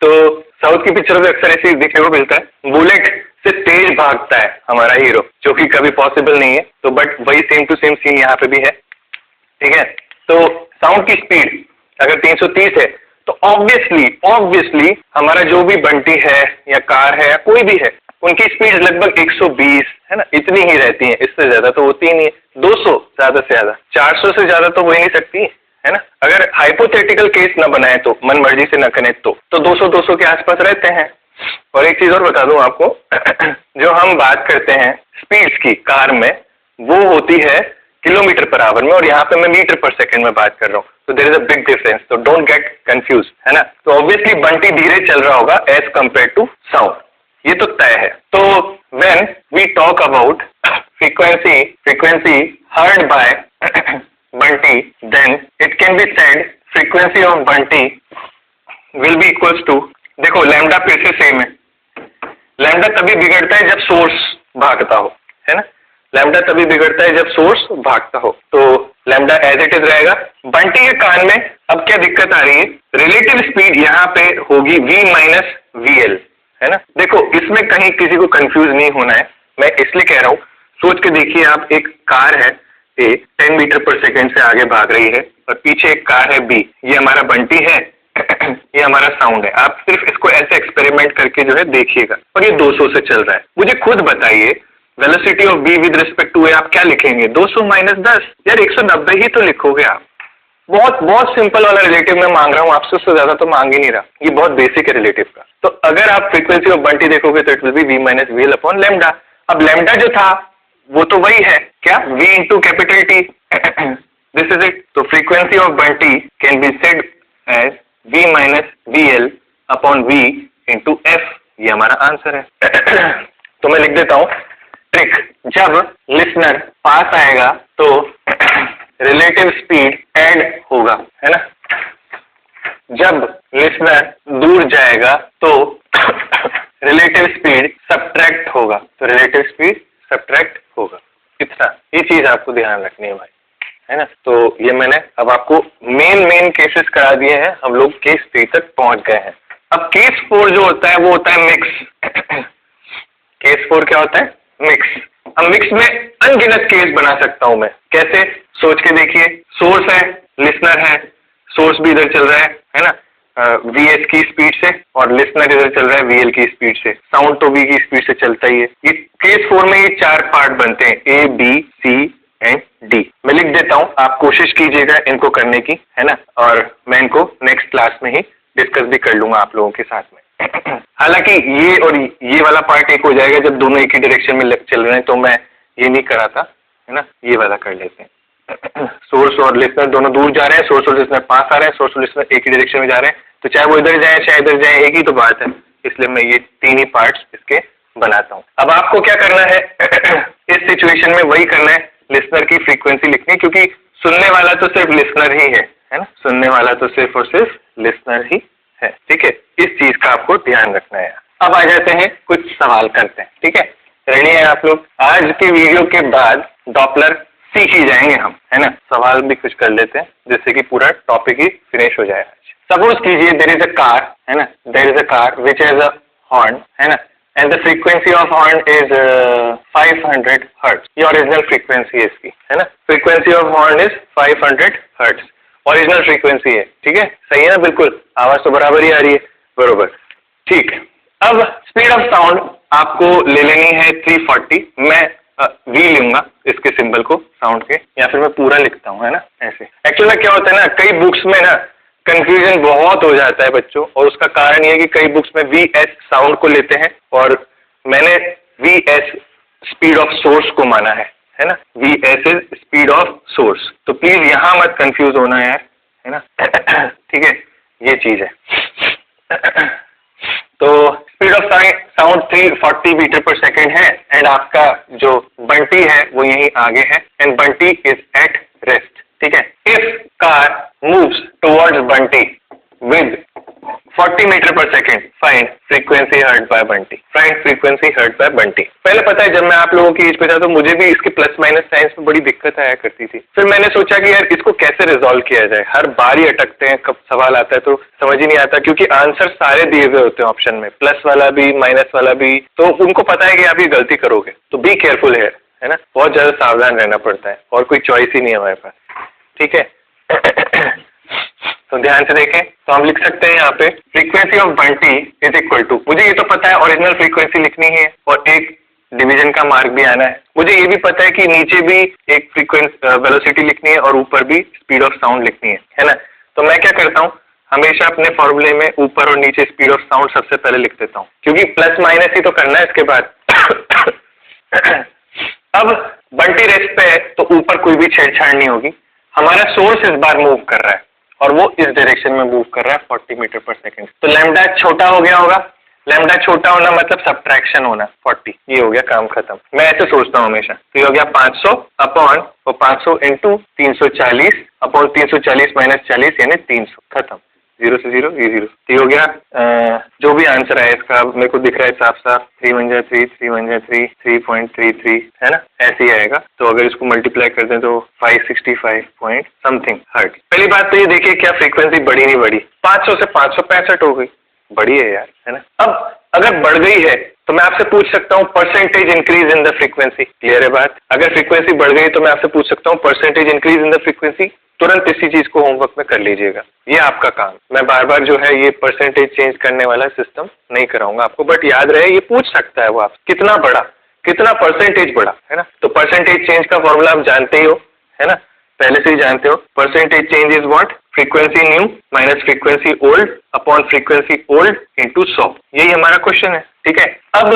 Speaker 1: तो साउथ की पिक्चरों में अक्सर ऐसे देखने को मिलता है, बुलेट से तेज भागता है हमारा हीरो, जो कि कभी पॉसिबल नहीं है, तो बट वही सेम टू सेम सीन यहाँ पे भी है, ठीक है। तो साउंड की स्पीड अगर 330 है तो ऑब्वियसली हमारा जो भी बंटी है या कार है या कोई भी है, उनकी स्पीड लगभग 120, है ना, इतनी ही रहती है, इससे ज्यादा तो होती ही नहीं है। 200 ज्यादा से ज्यादा, 400 से ज्यादा तो हो ही नहीं सकती, है ना। अगर हाइपोथेटिकल केस न बनाए तो, मन मर्जी से न करें तो 200 के आसपास रहते हैं। और एक चीज और बता दूं आपको, जो हम बात करते हैं स्पीड्स की कार में, वो होती है किलोमीटर पर आवर में, और यहाँ पे मैं मीटर पर सेकंड में बात कर रहा हूँ, तो there is a big difference, तो डोंट गेट कंफ्यूज, है ना। तो ऑब्वियसली बंटी धीरे चल रहा होगा एज कंपेयर टू साउंड, ये तो तय है। तो when we talk about frequency heard by Bunty, then it can be said frequency of Bunty will be equals to, देखो लैम्डा फिर से सेम है, लैम्डा तभी बिगड़ता है जब सोर्स भागता हो, है ना, लैम्डा तभी बिगड़ता है जब सोर्स भागता हो, तो लैम्डा एज इट इज रहेगा। बंटी के कान में अब क्या दिक्कत आ रही है, रिलेटिव स्पीड यहाँ पे होगी v माइनस वीएल, है ना। देखो इसमें कहीं किसी को कंफ्यूज नहीं होना है, मैं इसलिए कह रहा हूँ, सोच के देखिए आप, एक कार है ए 10 मीटर पर सेकंड से आगे भाग रही है और पीछे एक कार है बी, ये हमारा बंटी है, ये हमारा साउंड है। आप सिर्फ इसको ऐसे एक्सपेरिमेंट करके जो है देखिएगा, और ये 200 से चल रहा है। मुझे खुद बताइए velocity of B with respect to A आप क्या लिखेंगे? 200 माइनस 10, यार 190 ही तो लिखोगे आप। बहुत सिंपल वाला रिलेटिव मैं मांग रहा हूँ आपसे, उससे ज्यादा तो मांग ही नहीं रहा, ये बहुत बेसिक है रिलेटिव का। तो अगर आप फ्रीक्वेंसी ऑफ बंटी देखोगे तो it will be v minus V L upon lambda. अब लैम्डा जो था वो तो वही है, क्या, v into capital T, this is it. तो frequency of Bunty can be said as v minus V L upon v into F, ये हमारा आंसर है। तो मैं लिख देता हूँ ट्रिक, जब लिसनर पास आएगा तो रिलेटिव स्पीड ऐड होगा, है ना, जब लिसनर दूर जाएगा तो रिलेटिव स्पीड सब्ट्रैक्ट होगा। होगा तो रिलेटिव स्पीड सब्ट्रैक्ट होगा। इतना ये चीज आपको ध्यान रखनी है भाई, है ना। तो ये मैंने अब आपको मेन केसेस करा दिए हैं, हम लोग केस 3 तक पहुंच गए हैं। अब केस 4 जो होता है वो होता है मिक्स। केस 4 क्या होता है? मिक्स। अब मिक्स में अनगिनत केस बना सकता हूं मैं। कैसे? सोच के देखिए, सोर्स है, लिसनर है, सोर्स भी इधर चल रहा है ना, VS की स्पीड से, और लिसनर इधर चल रहा है VL की स्पीड से। साउंड तो V की स्पीड से चलता ही है। ये केस 4 में ये 4 पार्ट बनते हैं, A, B, C and D। मैं लिख देता हूं, आप कोशिश कीजिएगा इनको करने की, है ना, और मैं इनको नेक्स्ट क्लास में ही डिस्कस भी कर लूंगा आप लोगों के साथ में। हालांकि ये और ये वाला पार्ट एक हो जाएगा जब दोनों एक ही डायरेक्शन में चल रहे हैं, तो मैं ये नहीं करा था, है ना, ये वाला कर लेते हैं। सोर्स और लिसनर दोनों दूर जा रहे हैं, सोर्स और लिसनर पास आ रहे हैं, सोर्स और लिसनर एक ही डायरेक्शन में जा रहे हैं, तो चाहे वो इधर जाए चाहे इधर जाए एक ही तो बात है। इसलिए मैं ये 3 ही पार्ट्स इसके बनाता हूँ। अब आपको क्या करना है इस सिचुएशन में वही करना है, लिसनर की फ्रीक्वेंसी लिखनी है, क्योंकि सुनने वाला तो सिर्फ लिसनर ही है ना, सुनने वाला तो सिर्फ और सिर्फ लिसनर ही है। ठीक है, इस चीज का आपको ध्यान रखना है। अब आ जाते हैं, कुछ सवाल करते हैं। ठीक है, रेडी है आप लोग? आज के वीडियो के बाद डॉपलर सीख ही जाएंगे हम, है ना। सवाल भी कुछ कर लेते हैं जिससे कि पूरा टॉपिक ही फिनिश हो जाए। सपोज कीजिए देयर इज अ कार, है ना, there is a car which has a horn, है ना, and the frequency of horn is 500 hertz. ये ओरिजिनल फ्रीक्वेंसी है इसकी, है ना, frequency of horn is 500 hertz, original frequency है। ठीक है, सही है ना, बिल्कुल आवाज तो बराबर ही आ रही है, बरोबर। ठीक, अब स्पीड ऑफ साउंड आपको ले लेनी है 340। मैं V लूंगा इसके सिंबल को साउंड के, या फिर मैं पूरा लिखता हूँ, है ना, ऐसे। एक्चुअली क्या होता है ना, कई बुक्स में ना कंफ्यूजन बहुत हो जाता है बच्चों, और उसका कारण ये है कि कई बुक्स में VS साउंड को लेते हैं और मैंने VS स्पीड ऑफ सोर्स को माना है ना, VS is speed of source. तो प्लीज यहां मत कंफ्यूज होना यार, है ना। ठीक है, ये चीज है। तो speed of sound 340 metre per second है, एंड आपका जो बंटी है वो यहीं आगे है, and Bunty is at rest. ठीक है, if car moves towards Bunty with 40 metre per second, find frequency heard by Bunty. Find frequency heard by Bunty. पहले पता है, जब मैं आप लोगों की एज पे था तो मुझे भी इसके प्लस माइनस साइंस में बड़ी दिक्कत आया करती थी। फिर मैंने सोचा कि यार इसको कैसे रिजॉल्व किया जाए, हर बार ही अटकते हैं, कब सवाल आता है तो समझ ही नहीं आता, क्योंकि आंसर सारे दिए हुए होते हैं ऑप्शन में, प्लस वाला भी माइनस वाला भी, तो उनको पता है कि आप ये गलती करोगे, तो बी केयरफुल है ना, बहुत ज्यादा सावधान रहना पड़ता है, और कोई चॉइस ही नहीं है हमारे पास। ठीक है, तो ध्यान से देखें, तो हम लिख सकते हैं यहाँ पे frequency of Bunty is equal to, मुझे ये तो पता है ओरिजिनल फ्रीक्वेंसी लिखनी है और एक डिवीजन का मार्क भी आना है। मुझे ये भी पता है कि नीचे भी एक फ्रीक्वेंसी वेलोसिटी लिखनी है और ऊपर भी स्पीड ऑफ साउंड लिखनी है ना। तो मैं क्या करता हूँ, हमेशा अपने फॉर्मूले में ऊपर और नीचे स्पीड ऑफ साउंड सबसे पहले लिख देता हूँ, क्योंकि प्लस माइनस ही तो करना है इसके बाद। अब बंटी रेस्ट पे है तो ऊपर कोई भी छेड़छाड़ नहीं होगी। हमारा सोर्स इस बार मूव कर रहा है और वो इस डायरेक्शन में मूव कर रहा है 40 मीटर पर सेकेंड, तो लैम्डा छोटा हो गया होगा। लैम्डा छोटा होना मतलब सब्ट्रैक्शन होना 40, ये हो गया काम खत्म। मैं ऐसे सोचता हूँ हमेशा, तो ये हो गया 500 अपॉन वो 500 इंटू 340 अपॉन 340 माइनस 40 यानी 300, खत्म। 0 से 0 ये 0, ये हो गया। जो भी आंसर है इसका मेरे को दिख रहा है साफ साफ, 3 1 जा 3, 3 1 जा 3, 3.33, है ना, ऐसे ही आएगा। तो अगर इसको मल्टीप्लाई कर दें तो 565 पॉइंट समथिंग हर्ट्ज। पहली बात तो ये देखिए क्या फ्रीक्वेंसी बढ़ी नहीं बढ़ी, 500 से 565 हो गई, बड़ी है यार, है ना। अब अगर बढ़ गई है तो मैं आपसे पूछ सकता हूँ percentage increase in the frequency, clear है बात। अगर फ्रीक्वेंसी बढ़ गई तो मैं आपसे पूछ सकता हूँ percentage increase in the frequency, तुरंत इसी चीज को होमवर्क में कर लीजिएगा, ये आपका काम। मैं बार बार जो है ये परसेंटेज चेंज करने वाला सिस्टम नहीं कराऊंगा आपको, बट याद रहे ये पूछ सकता है वो आप कितना बढ़ा, कितना परसेंटेज बढ़ा, है ना। तो परसेंटेज चेंज का फॉर्मूला आप जानते ही हो, है ना, पहले से ही जानते हो। Percentage change is what, frequency new minus frequency old upon frequency old into 100, यही हमारा क्वेश्चन है। ठीक है, अब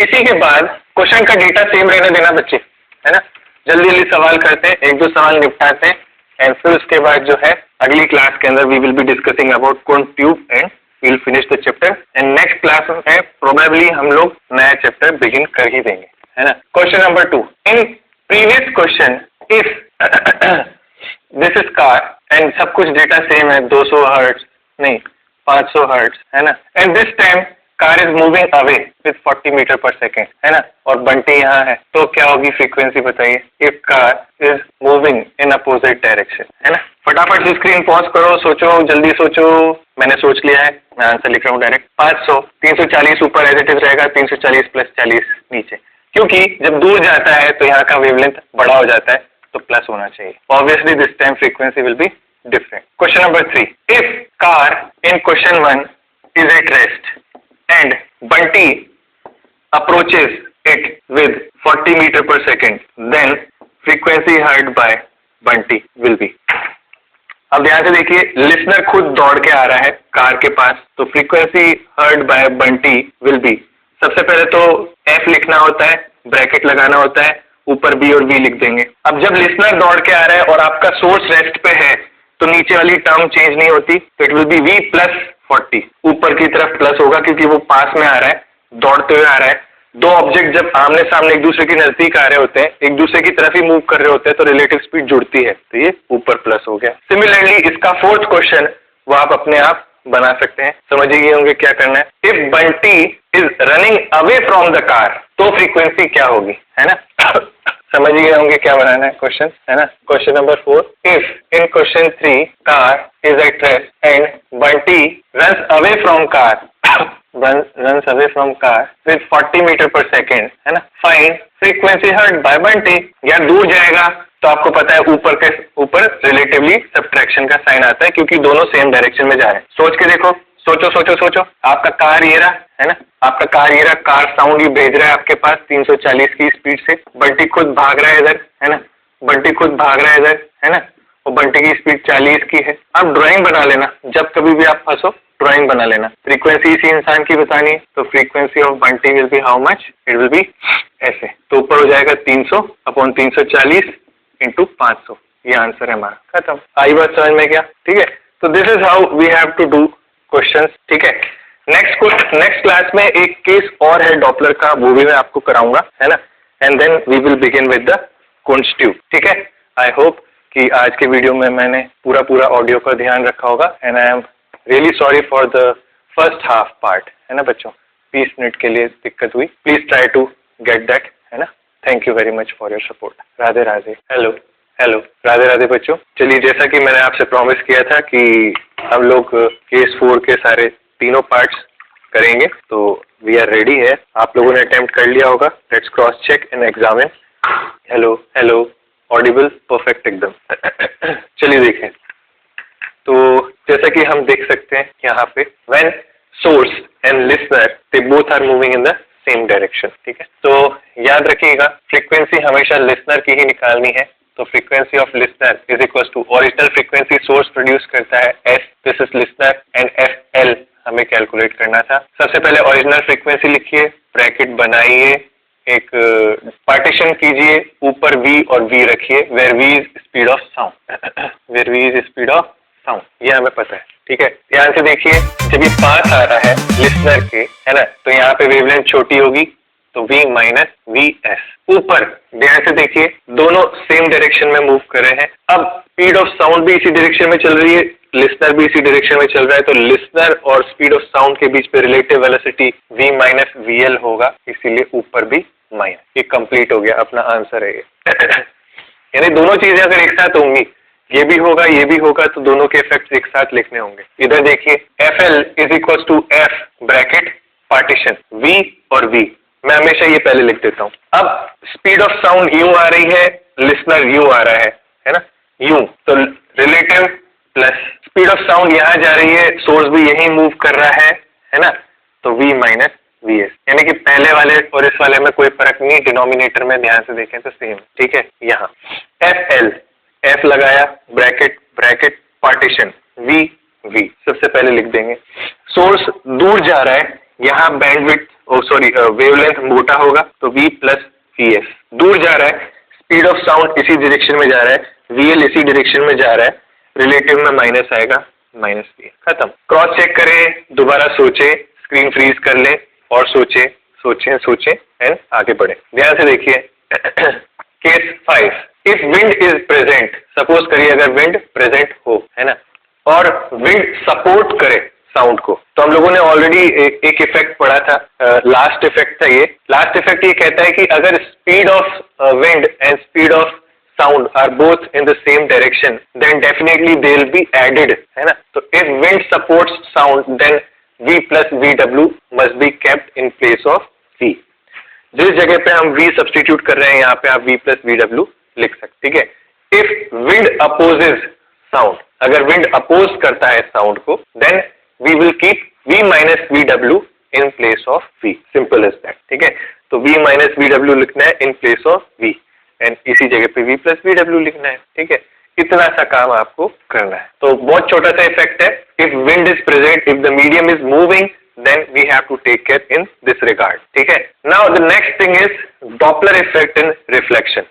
Speaker 1: इसी के बाद क्वेश्चन का डेटा सेम रहने देना बच्चे, है ना। जल्दी जल्दी सवाल करते हैं, एक दो सवाल निपटाते हैं, एंड फिर उसके बाद जो है अगली क्लास के अंदर we will be discussing about cone tube and we will finish the chapter, and next class में प्रोबेबली हम लोग नया चैप्टर बिगिन कर ही देंगे, है ना। Question number 2, in previous question if this is car and सब कुछ डेटा सेम है, 200 हर्ट्ज नहीं 500 हर्ट्ज, है ना, and this time car is moving away with 40 metre per second, है ना, और बंटी यहाँ है, तो क्या होगी फ्रीक्वेंसी बताइए? If car is moving in opposite direction, है ना। फटाफट से स्क्रीन पॉज करो, सोचो, जल्दी सोचो। मैंने सोच लिया है, मैं आंसर लिख रहा हूँ डायरेक्ट। 500, 340 ऊपर एज इट इज रहेगा, 340 प्लस 40 नीचे, क्योंकि जब दूर जाता है तो यहाँ का वेवलेंथ बड़ा हो जाता है, तो प्लस होना चाहिए। Obviously this time frequency will be different. Question number 3. If car in question 1 is at rest and Bunty approaches it with 40 meter per second, then frequency heard by Bunty will be. अब ध्यान से देखिए, लिसनर खुद दौड़ के आ रहा है कार के पास, तो frequency heard bye Bunty will be, सबसे पहले तो एफ लिखना होता है, ब्रैकेट लगाना होता है, ऊपर बी और बी लिख देंगे। अब जब लिसनर दौड़ के आ रहा है और आपका सोर्स रेस्ट पे है, तो नीचे वाली टर्म चेंज नहीं होती, तो it will be v plus 40, ऊपर की तरफ प्लस होगा क्योंकि वो पास में आ रहा है, दौड़ते हुए आ रहा है। दो ऑब्जेक्ट जब आमने सामने एक दूसरे के नजदीक आ रहे होते हैं, एक दूसरे की तरफ ही मूव कर रहे होते हैं, तो रिलेटिव स्पीड जुड़ती है, तो ये ऊपर प्लस हो गया। सिमिलरली इसका फोर्थ क्वेश्चन वो आप अपने आप बना सकते हैं, समझ गए होंगे क्या करना है। If Bunty is running away from the car, तो फ्रीक्वेंसी क्या होगी, है ना। समझ गए होंगे क्या बनाना है क्वेश्चन, है ना। Question number 4, if in question 3 car is at rest and Bunty runs away from car runs away from car with 40 meter per second, है ना, find frequency heard by Bunty। या दूर जाएगा तो आपको पता है ऊपर रिलेटिवली सब्ट्रैक्शन का साइन आता है, क्योंकि दोनों सेम डायरेक्शन में जा रहे हैं। सोच के देखो, सोचो, आपका कार ये रहा, है ना, आपका कार ये रहा, कार साउंड ही भेज रहा है आपके पास 340 की स्पीड से, बंटी खुद भाग रहा है इधर, है ना, बंटी खुद भाग रहा है इधर, है ना, और बंटी की स्पीड 40 की है। अब ड्राइंग बना लेना, जब कभी भी आप फंसो ड्राइंग बना लेना। फ्रीक्वेंसी इसी इंसान की बतानी है, तो frequency of Bunty will be how much, it will B ऐसे, तो ऊपर हो जाएगा 300 अपॉन 340 इंटू 500, ये आंसर है हमारा। खत्म, आई बात समझ में क्या? ठीक है, तो this is how we have to do questions. ठीक है, नेक्स्ट क्लास में एक केस और है डॉपलर का, वो भी मैं आपको कराऊंगा, है ना, and then we will begin with the Kundt's tube. ठीक है, आई होप कि आज के वीडियो में मैंने पूरा ऑडियो का ध्यान रखा होगा, and I am really sorry for the first half part, है ना बच्चों, 20 मिनट के लिए दिक्कत हुई, please try to get that, है ना। Thank you very much for your support. Radhe Radhe. Hello Radhe Radhe बच्चों। चलिए, जैसा कि मैंने आपसे प्रॉमिस किया था कि हम लोग केस 4 के सारे तीनों पार्ट्स करेंगे, तो वी आर रेडी है। आप लोगों ने अटेम्प्ट कर लिया होगा, let's cross check and examine. Hello audible, perfect एकदम। चलिए देखें, तो जैसा कि हम देख सकते हैं यहाँ पे, when source and listener they both are moving in the same direction. ठीक है, तो याद रखिएगा फ्रीक्वेंसी हमेशा लिसनर की ही निकालनी है, तो frequency of listener is equal to original frequency source produce करता है s, this is listener, and f l हमें कैलकुलेट करना था। सबसे पहले ओरिजिनल फ्रीक्वेंसी लिखिए, ब्रैकेट बनाइए, एक पार्टीशन कीजिए, ऊपर v और v रखिए, where v is speed of sound, where v is speed of sound, ये हमें पता है। ठीक है, ध्यान से देखिए, जब ये पास आ रहा है लिसनर के, है ना, तो यहाँ पे वेवलेंथ छोटी होगी, तो v माइनस वी एस। ऊपर ध्यान से देखिए, दोनों सेम डायरेक्शन में मूव कर रहे हैं। अब स्पीड ऑफ साउंड भी इसी डायरेक्शन में चल रही है, लिसनर भी इसी डायरेक्शन में चल रहा है, तो लिसनर और स्पीड ऑफ साउंड के बीच पे relative velocity v minus V L होगा, इसीलिए ऊपर भी माइनस। ये कंप्लीट हो गया, अपना आंसर है ये। यानी दोनों चीजें अगर एक साथ होंगी, ये भी होगा, तो दोनों के इफेक्ट्स एक साथ लिखने होंगे। इधर देखिए, f l is equal to f bracket partition v और v, मैं हमेशा ये पहले लिख देता हूँ। अब स्पीड ऑफ साउंड यूं आ रही है, लिसनर यूं आ रहा है ना, यूं, तो relative plus speed of sound यहाँ जा रही है, सोर्स भी यही मूव कर रहा है ना, तो v माइनस वी एस, यानी कि पहले वाले और इस वाले में कोई फर्क नहीं, डिनोमिनेटर में ध्यान से देखें तो सेम। ठीक है, यहाँ एफ एल, एफ लगाया, ब्रैकेट पार्टीशन वी, सबसे पहले लिख देंगे। सोर्स दूर जा रहा है, यहाँ बैंडविड्थ वेवलेंथ मोटा होगा, तो v प्लस वी एस, दूर जा रहा है, स्पीड ऑफ साउंड इसी डायरेक्शन में जा रहा है, वी एल इसी डायरेक्शन में जा रहा है, रिलेटिव में माइनस आएगा, माइनस वी। खत्म, क्रॉस चेक करें, दोबारा सोचे, स्क्रीन फ्रीज कर ले और सोचे एंड आगे बढ़े। ध्यान से देखिए, case 5, if wind is present, suppose करिए अगर विंड प्रेजेंट हो, है ना, और विंड सपोर्ट करे, साउंड को। तो हम लोगों ने ऑलरेडी एक इफेक्ट पढ़ा था, लास्ट इफेक्ट था ये। लास्ट इफेक्ट ये कहता है कि अगर speed of wind and speed of sound are both in the same direction, then definitely they will be added, है ना। तो if wind supports sound, then V plus VW must be kept in place of V। जिस जगह पे हम V सब्सटीट्यूट कर रहे हैं यहाँ पे आप V plus VW लिख सकते, ठीक है। If wind opposes sound, अगर wind oppose करता है sound को, then we will keep V minus VW in place of V, simple as that, ठीक है। तो V minus VW लिखना है in place of V and इसी जगह पे V प्लस VW लिखना है, ठीक है। इतना सा काम आपको करना है। तो बहुत छोटा सा इफेक्ट है। If wind is present, if the medium is moving, then we have to take care in this regard, ठीक है। Now the next thing is Doppler effect in reflection.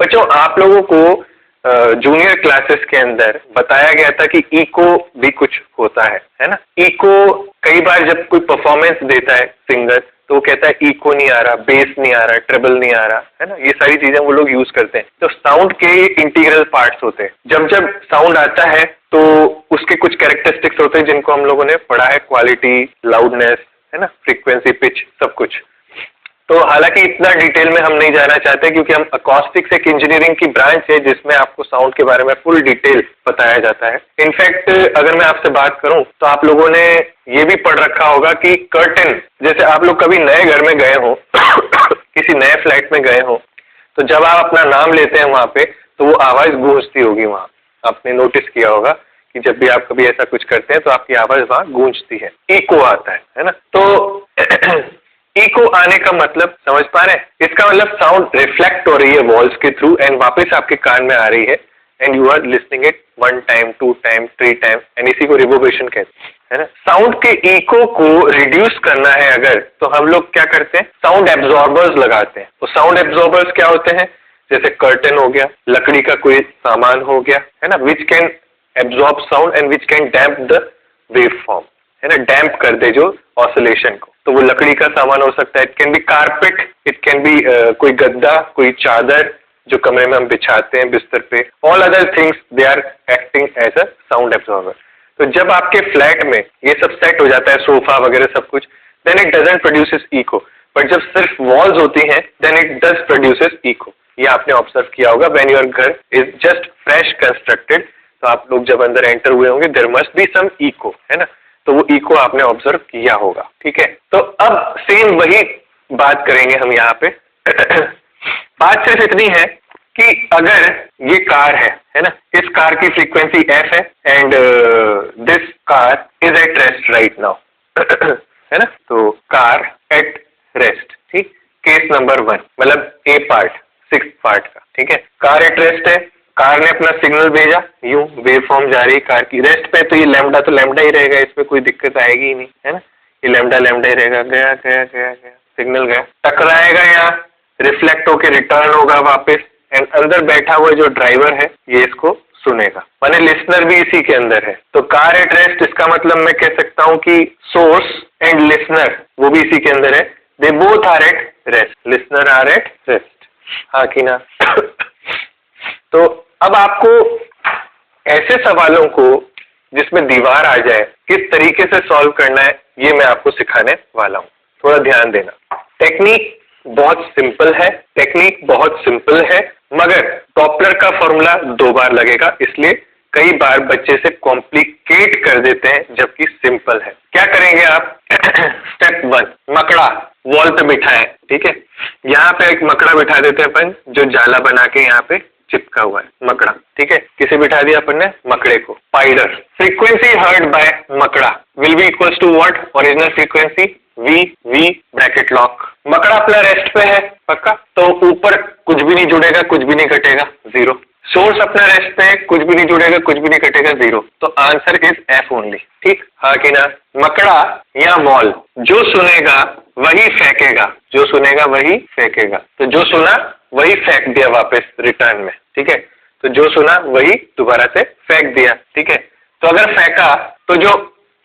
Speaker 1: बच्चों आप लोगों को जूनियर क्लासेस के अंदर बताया गया था कि इको भी कुछ होता है ना। इको कई बार जब कोई परफॉर्मेंस देता है सिंगर तो वो कहता है इको नहीं आ रहा, बेस नहीं आ रहा, ट्रिबल नहीं आ रहा, है ना। ये सारी चीजें वो लोग यूज करते हैं। तो साउंड के इंटीग्रल पार्ट्स होते हैं। जब जब साउंड आता है तो उसके कुछ कैरेक्टरिस्टिक्स होते हैं जिनको हम लोगों ने पढ़ा है, क्वालिटी, लाउडनेस, है ना, फ्रीक्वेंसी, पिच, सब कुछ। तो हालांकि इतना डिटेल में हम नहीं जाना चाहते क्योंकि हम अकॉस्टिक्स एक इंजीनियरिंग की ब्रांच है जिसमें आपको साउंड के बारे में फुल डिटेल बताया जाता है। इनफैक्ट अगर मैं आपसे बात करूं तो आप लोगों ने ये भी पढ़ रखा होगा कि कर्टन, जैसे आप लोग कभी नए घर में गए हो किसी नए फ्लैट में गए हो तो जब आप अपना नाम लेते हैं वहां पे तो वो आवाज गूंजती होगी वहां। आपने नोटिस किया होगा कि जब भी आप कभी ऐसा कुछ करते हैं तो आपकी आवाज वहां गूंजती है, इको आता है ना। तो इको आने का मतलब समझ पा रहे हैं? इसका मतलब साउंड रिफ्लेक्ट हो रही है वॉल्स के थ्रू एंड वापस आपके कान में आ रही है and you are listening it 1 time, 2 time, 3 time and इसी को रिवर्बरेशन कहते हैं ना। साउंड के इको को रिड्यूस करना है अगर, तो हम लोग क्या करते हैं, साउंड एब्जॉर्बर्स लगाते हैं। तो साउंड एब्जॉर्बर्स क्या होते हैं, जैसे कर्टन हो गया, लकड़ी का कोई सामान हो गया, है ना, which can absorb sound and which can damp the wave form, है ना, डैम्प कर दे जो ऑसिलेशन को। तो वो लकड़ी का सामान हो सकता है, it can be carpet, it can be कोई गद्दा, कोई चादर जो कमरे में हम बिछाते हैं बिस्तर पे, all other things they are acting as a sound absorber. तो जब आपके फ्लैट में ये सब सेट हो जाता है, सोफा वगैरह सब कुछ, then it doesn't produces echo. But जब सिर्फ वॉल्स होती हैं then it does produces echo. ये आपने ऑब्जर्व किया होगा व्हेन योर घर इज जस्ट फ्रेश कंस्ट्रक्टेड, तो आप लोग जब अंदर एंटर हुए होंगे there must be some echo, है ना। तो वो इको आपने ऑब्जर्व किया होगा, ठीक है। तो अब सेम वही बात करेंगे हम यहाँ पे। बात सिर्फ इतनी है कि अगर ये कार है ना, इस कार की फ्रीक्वेंसी f है and this car is at rest right now, है ना। तो कार एट रेस्ट, ठीक, केस नंबर 1 मतलब ए पार्ट, 6th पार्ट का, ठीक है। कार एट रेस्ट है, कार ने अपना सिग्नल भेजा, यूं वेव फॉर्म जा रही है कार की, रेस्ट पे तो ये लैम्डा तो लैम्डा ही रहेगा, इसमें कोई दिक्कत आएगी ही नहीं, है ना। ये लैम्डा लैम्डा ही रहेगा, गया गया गया गया, सिग्नल गया, टकराएगा यहाँ, रिफ्लेक्ट होके रिटर्न होगा वापस एंड अंदर बैठा हुआ जो ड्राइवर है ये इसको सुनेगा, माने लिसनर भी इसी के अंदर है। तो कार एट रेस्ट, इसका मतलब मैं कह सकता हूँ कि सोर्स एंड लिसनर वो भी इसी के अंदर है, they both are at rest, listener are at rest, हाँ कि ना। तो अब आपको ऐसे सवालों को जिसमें दीवार आ जाए किस तरीके से सॉल्व करना है ये मैं आपको सिखाने वाला हूँ, थोड़ा ध्यान देना। टेक्निक बहुत सिंपल है, टेक्निक बहुत सिंपल है, मगर डॉपलर का फॉर्मूला 2 बार लगेगा, इसलिए कई बार बच्चे से कॉम्प्लिकेट कर देते हैं जबकि सिंपल है। क्या करेंगे आप? स्टेप 1, मकड़ा वॉल पे बिठा है, ठीक है। यहाँ पे एक मकड़ा बिठा देते हैं अपन जो जाला बना के यहाँ पे चिपका हुआ है, मकड़ा, ठीक है। किसे बिठा दिया अपन ने? मकड़े को। स्पाइडर, फ्रीक्वेंसी हर्ड बाय मकड़ा will be equals to what? Original frequency v bracket lock. मकड़ा अपना रेस्ट पे है पक्का, तो ऊपर कुछ भी नहीं जुड़ेगा, कुछ भी नहीं कटेगा, 0। सोर्स अपना रेस्ट पे है, कुछ भी नहीं जुड़ेगा, कुछ भी नहीं कटेगा, 0। तो आंसर इज एफ ओनली, ठीक, हाँ कि ना। मकड़ा या बॉल, जो सुनेगा वही फेंकेगा, जो सुनेगा वही फेंकेगा। तो जो सुना वही फेंक दिया वापस रिटर्न में, ठीक है। तो जो सुना वही दोबारा से फेंक दिया, ठीक है। तो अगर फेंका तो जो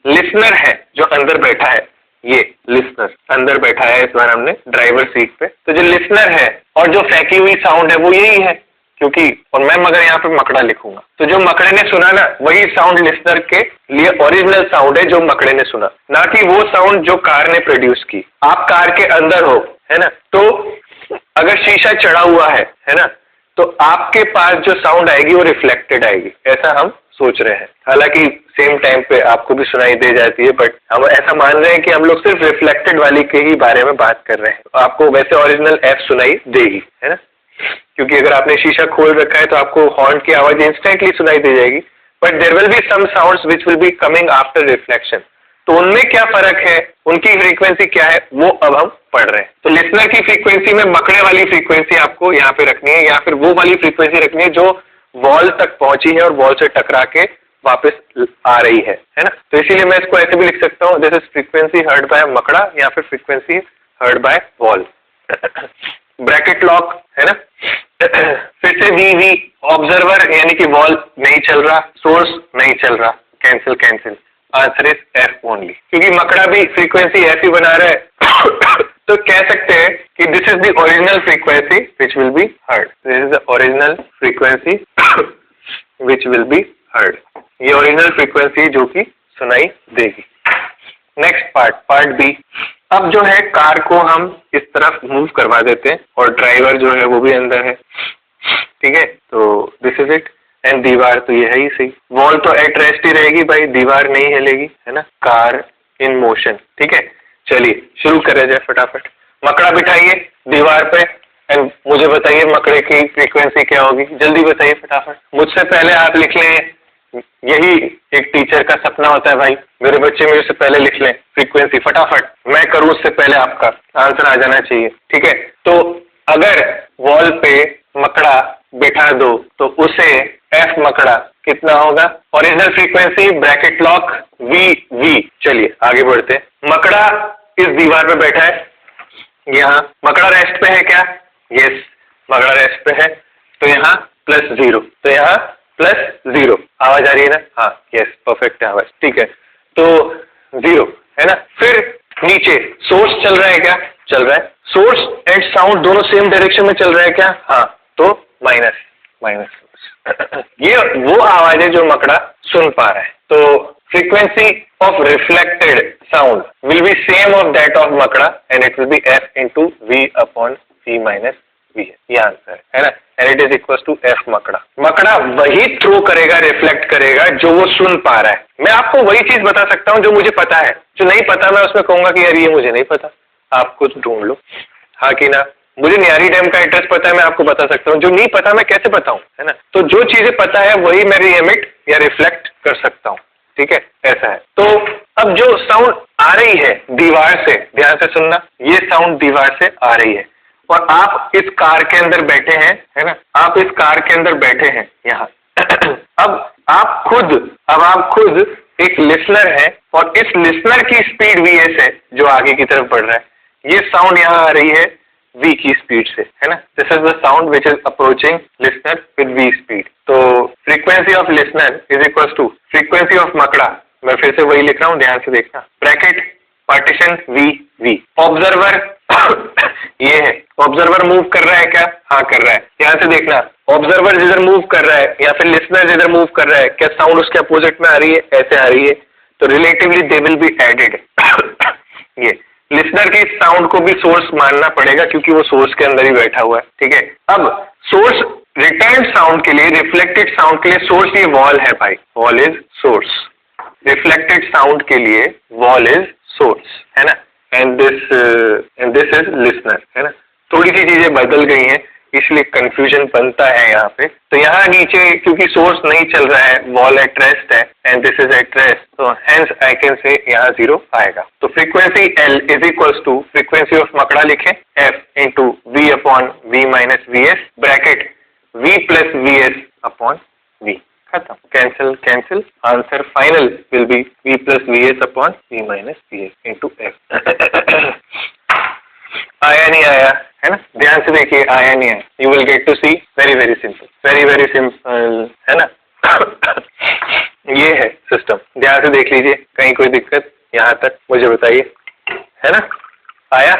Speaker 1: लिसनर है जो अंदर बैठा है, ये लिसनर अंदर बैठा है इस बार हमने ड्राइवर सीट पे, तो जो लिसनर है और जो फेंकी हुई साउंड है वो यही है, क्योंकि और मैं मगर यहाँ पे मकड़ा लिखूंगा तो जो मकड़े ने सुना ना वही साउंड लिसनर के लिए ओरिजिनल साउंड है जो मकड़े ने सुना, ना कि वो साउंड जो कार ने प्रोड्यूस की। आप कार के अंदर हो, है ना, तो अगर शीशा चढ़ा हुआ है ना, तो आपके पास जो साउंड आएगी वो रिफ्लेक्टेड आएगी, ऐसा हम सोच रहे हैं। हालांकि सेम टाइम पे आपको भी सुनाई दे जाती है, बट हम ऐसा मान रहे हैं कि हम लोग सिर्फ रिफ्लेक्टेड वाली के ही बारे में बात कर रहे हैं। तो आपको वैसे ओरिजिनल एफ सुनाई देगी, है ना, क्योंकि अगर आपने शीशा खोल रखा है तो आपको हॉर्न की आवाज इंस्टेंटली सुनाई दे जाएगी, but there will be some sounds which will be coming after reflection. तो उनमें क्या फर्क है, उनकी फ्रीक्वेंसी क्या है, वो अब हम पढ़ रहे हैं। तो लिसनर की फ्रीक्वेंसी में मकड़े वाली फ्रीक्वेंसी आपको यहाँ पे रखनी है, या फिर वो वाली फ्रीक्वेंसी रखनी है जो वॉल तक पहुंची है और वॉल से टकरा के वापस आ रही है ना। तो इसीलिए मैं इसको ऐसे भी लिख सकता हूँ, this is frequency heard by मकड़ा या फिर frequency heard bye wall. Bracket lock, है ना। फिर से वी ऑब्जर्वर यानी कि वॉल नहीं चल रहा, सोर्स नहीं चल रहा, cancel cancel, answer is F only, क्योंकि मकड़ा भी फ्रीक्वेंसी एफ ही बना रहा है। तो कह सकते हैं कि this is the original frequency which will be heard, this is the original frequency which will be heard. ये ओरिजिनल फ्रीक्वेंसी जो कि सुनाई देगी। Next part b. अब जो है कार को हम इस तरफ मूव करवा देते हैं और ड्राइवर जो है वो भी अंदर है, ठीक है। तो दिस इज इट। एंड दीवार तो ये है ही सही, वॉल तो एट रेस्ट ही रहेगी भाई, दीवार नहीं हिलेगी, है ना। कार इन मोशन, ठीक है। चलिए शुरू करें जाए फटाफट। मकड़ा बिठाइए दीवार पे एंड मुझे बताइए मकड़े की फ्रीक्वेंसी क्या होगी, जल्दी बताइए फटाफट। मुझसे पहले आप लिख लें, यही एक टीचर का सपना होता है भाई, मेरे बच्चे मेरे से पहले लिख लें फ्रीक्वेंसी फटाफट, मैं करूं उससे पहले आपका आंसर आ जाना चाहिए, ठीक है। तो अगर वॉल पे मकड़ा बिठा दो तो उसे एफ मकड़ा कितना होगा, original frequency bracket lock v. चलिए आगे बढ़ते हैं। मकड़ा इस दीवार पे बैठा है, यहाँ मकड़ा रेस्ट पे है क्या, यस मकड़ा रेस्ट पे है, तो यहाँ +0, तो यहाँ +0 आवाज आ रही है ना, हाँ यस परफेक्ट आवाज, ठीक है। तो 0 है ना। फिर नीचे सोर्स चल रहा है क्या, चल रहा है, सोर्स एंड साउंड दोनों सेम डायरेक्शन में चल रहा है क्या, हाँ, तो माइनस। ये वो आवाज है जो मकड़ा सुन पा रहा है। तो frequency of reflected sound will be same of that of मकड़ा and it will be f into v upon v minus v, ये आंसर है ना। And it is equal to f मकड़ा। मकड़ा वही थ्रो करेगा, रिफ्लेक्ट करेगा जो वो सुन पा रहा है। मैं आपको वही चीज बता सकता हूँ जो मुझे पता है, जो नहीं पता मैं उसमें कहूंगा कि यार ये मुझे नहीं पता, आप कुछ ढूंढ लो, हाँ कि ना। मुझे न्यारी डैम का एड्रेस पता है, मैं आपको बता सकता हूँ, जो नहीं पता मैं कैसे बताऊं, है ना। तो जो चीजें पता है वही मैं री-एमिट या रिफ्लेक्ट कर सकता हूँ, ठीक है, ऐसा है। तो अब जो साउंड आ रही है दीवार से, ध्यान से सुनना, ये साउंड दीवार से आ रही है और आप इस कार के अंदर बैठे हैं, है ना, आप इस कार के अंदर बैठे हैं यहाँ। अब आप खुद एक लिसनर है और इस लिसनर की स्पीड वीएस है जो आगे की तरफ बढ़ रहा है, ये साउंड यहाँ आ रही है v की स्पीड से, है ना। This is the sound which is approaching listener with v speed. तो frequency of listener is equal to frequency of मकड़ा, मैं फिर से वही लिख रहा हूँ, ध्यान से देखना, ब्रैकेट पार्टीशन v। ऑब्जर्वर ये है, ऑब्जर्वर मूव कर रहा है क्या, हाँ कर रहा है, ध्यान से देखना, ऑब्जर्वर जिधर मूव कर रहा है या फिर लिसनर जिधर मूव कर रहा है, क्या साउंड उसके अपोजिट में आ रही है, ऐसे आ रही है, तो relatively they will be added. ये लिसनर की साउंड को भी सोर्स मानना पड़ेगा क्योंकि वो सोर्स के अंदर ही बैठा हुआ है, ठीक है। अब सोर्स रिटर्न साउंड के लिए, रिफ्लेक्टेड साउंड के लिए सोर्स ये वॉल है भाई, wall is source. Reflected sound के लिए वॉल इज सोर्स, है ना। एंड दिस इज लिसनर, है ना। थोड़ी सी चीजें बदल गई हैं इसलिए कंफ्यूजन बनता है यहाँ पे। तो यहाँ नीचे क्योंकि सोर्स नहीं चल रहा है, वॉल एट रेस्ट है and this is at rest, तो हेंस आई कैन से यहाँ 0 आएगा। तो frequency L is equal to frequency of मकड़ा लिखे F into V upon V minus VS, bracket V plus VS upon V, खत्म, cancel, answer final will be V plus VS upon V minus VS into F। आया नहीं आया, है ना, ध्यान से देखिए, आया नहीं आया, you will get to see, very simple, है ना। ये है सिस्टम, ध्यान से देख लीजिए, कहीं कोई दिक्कत यहाँ तक मुझे बताइए, है ना। आया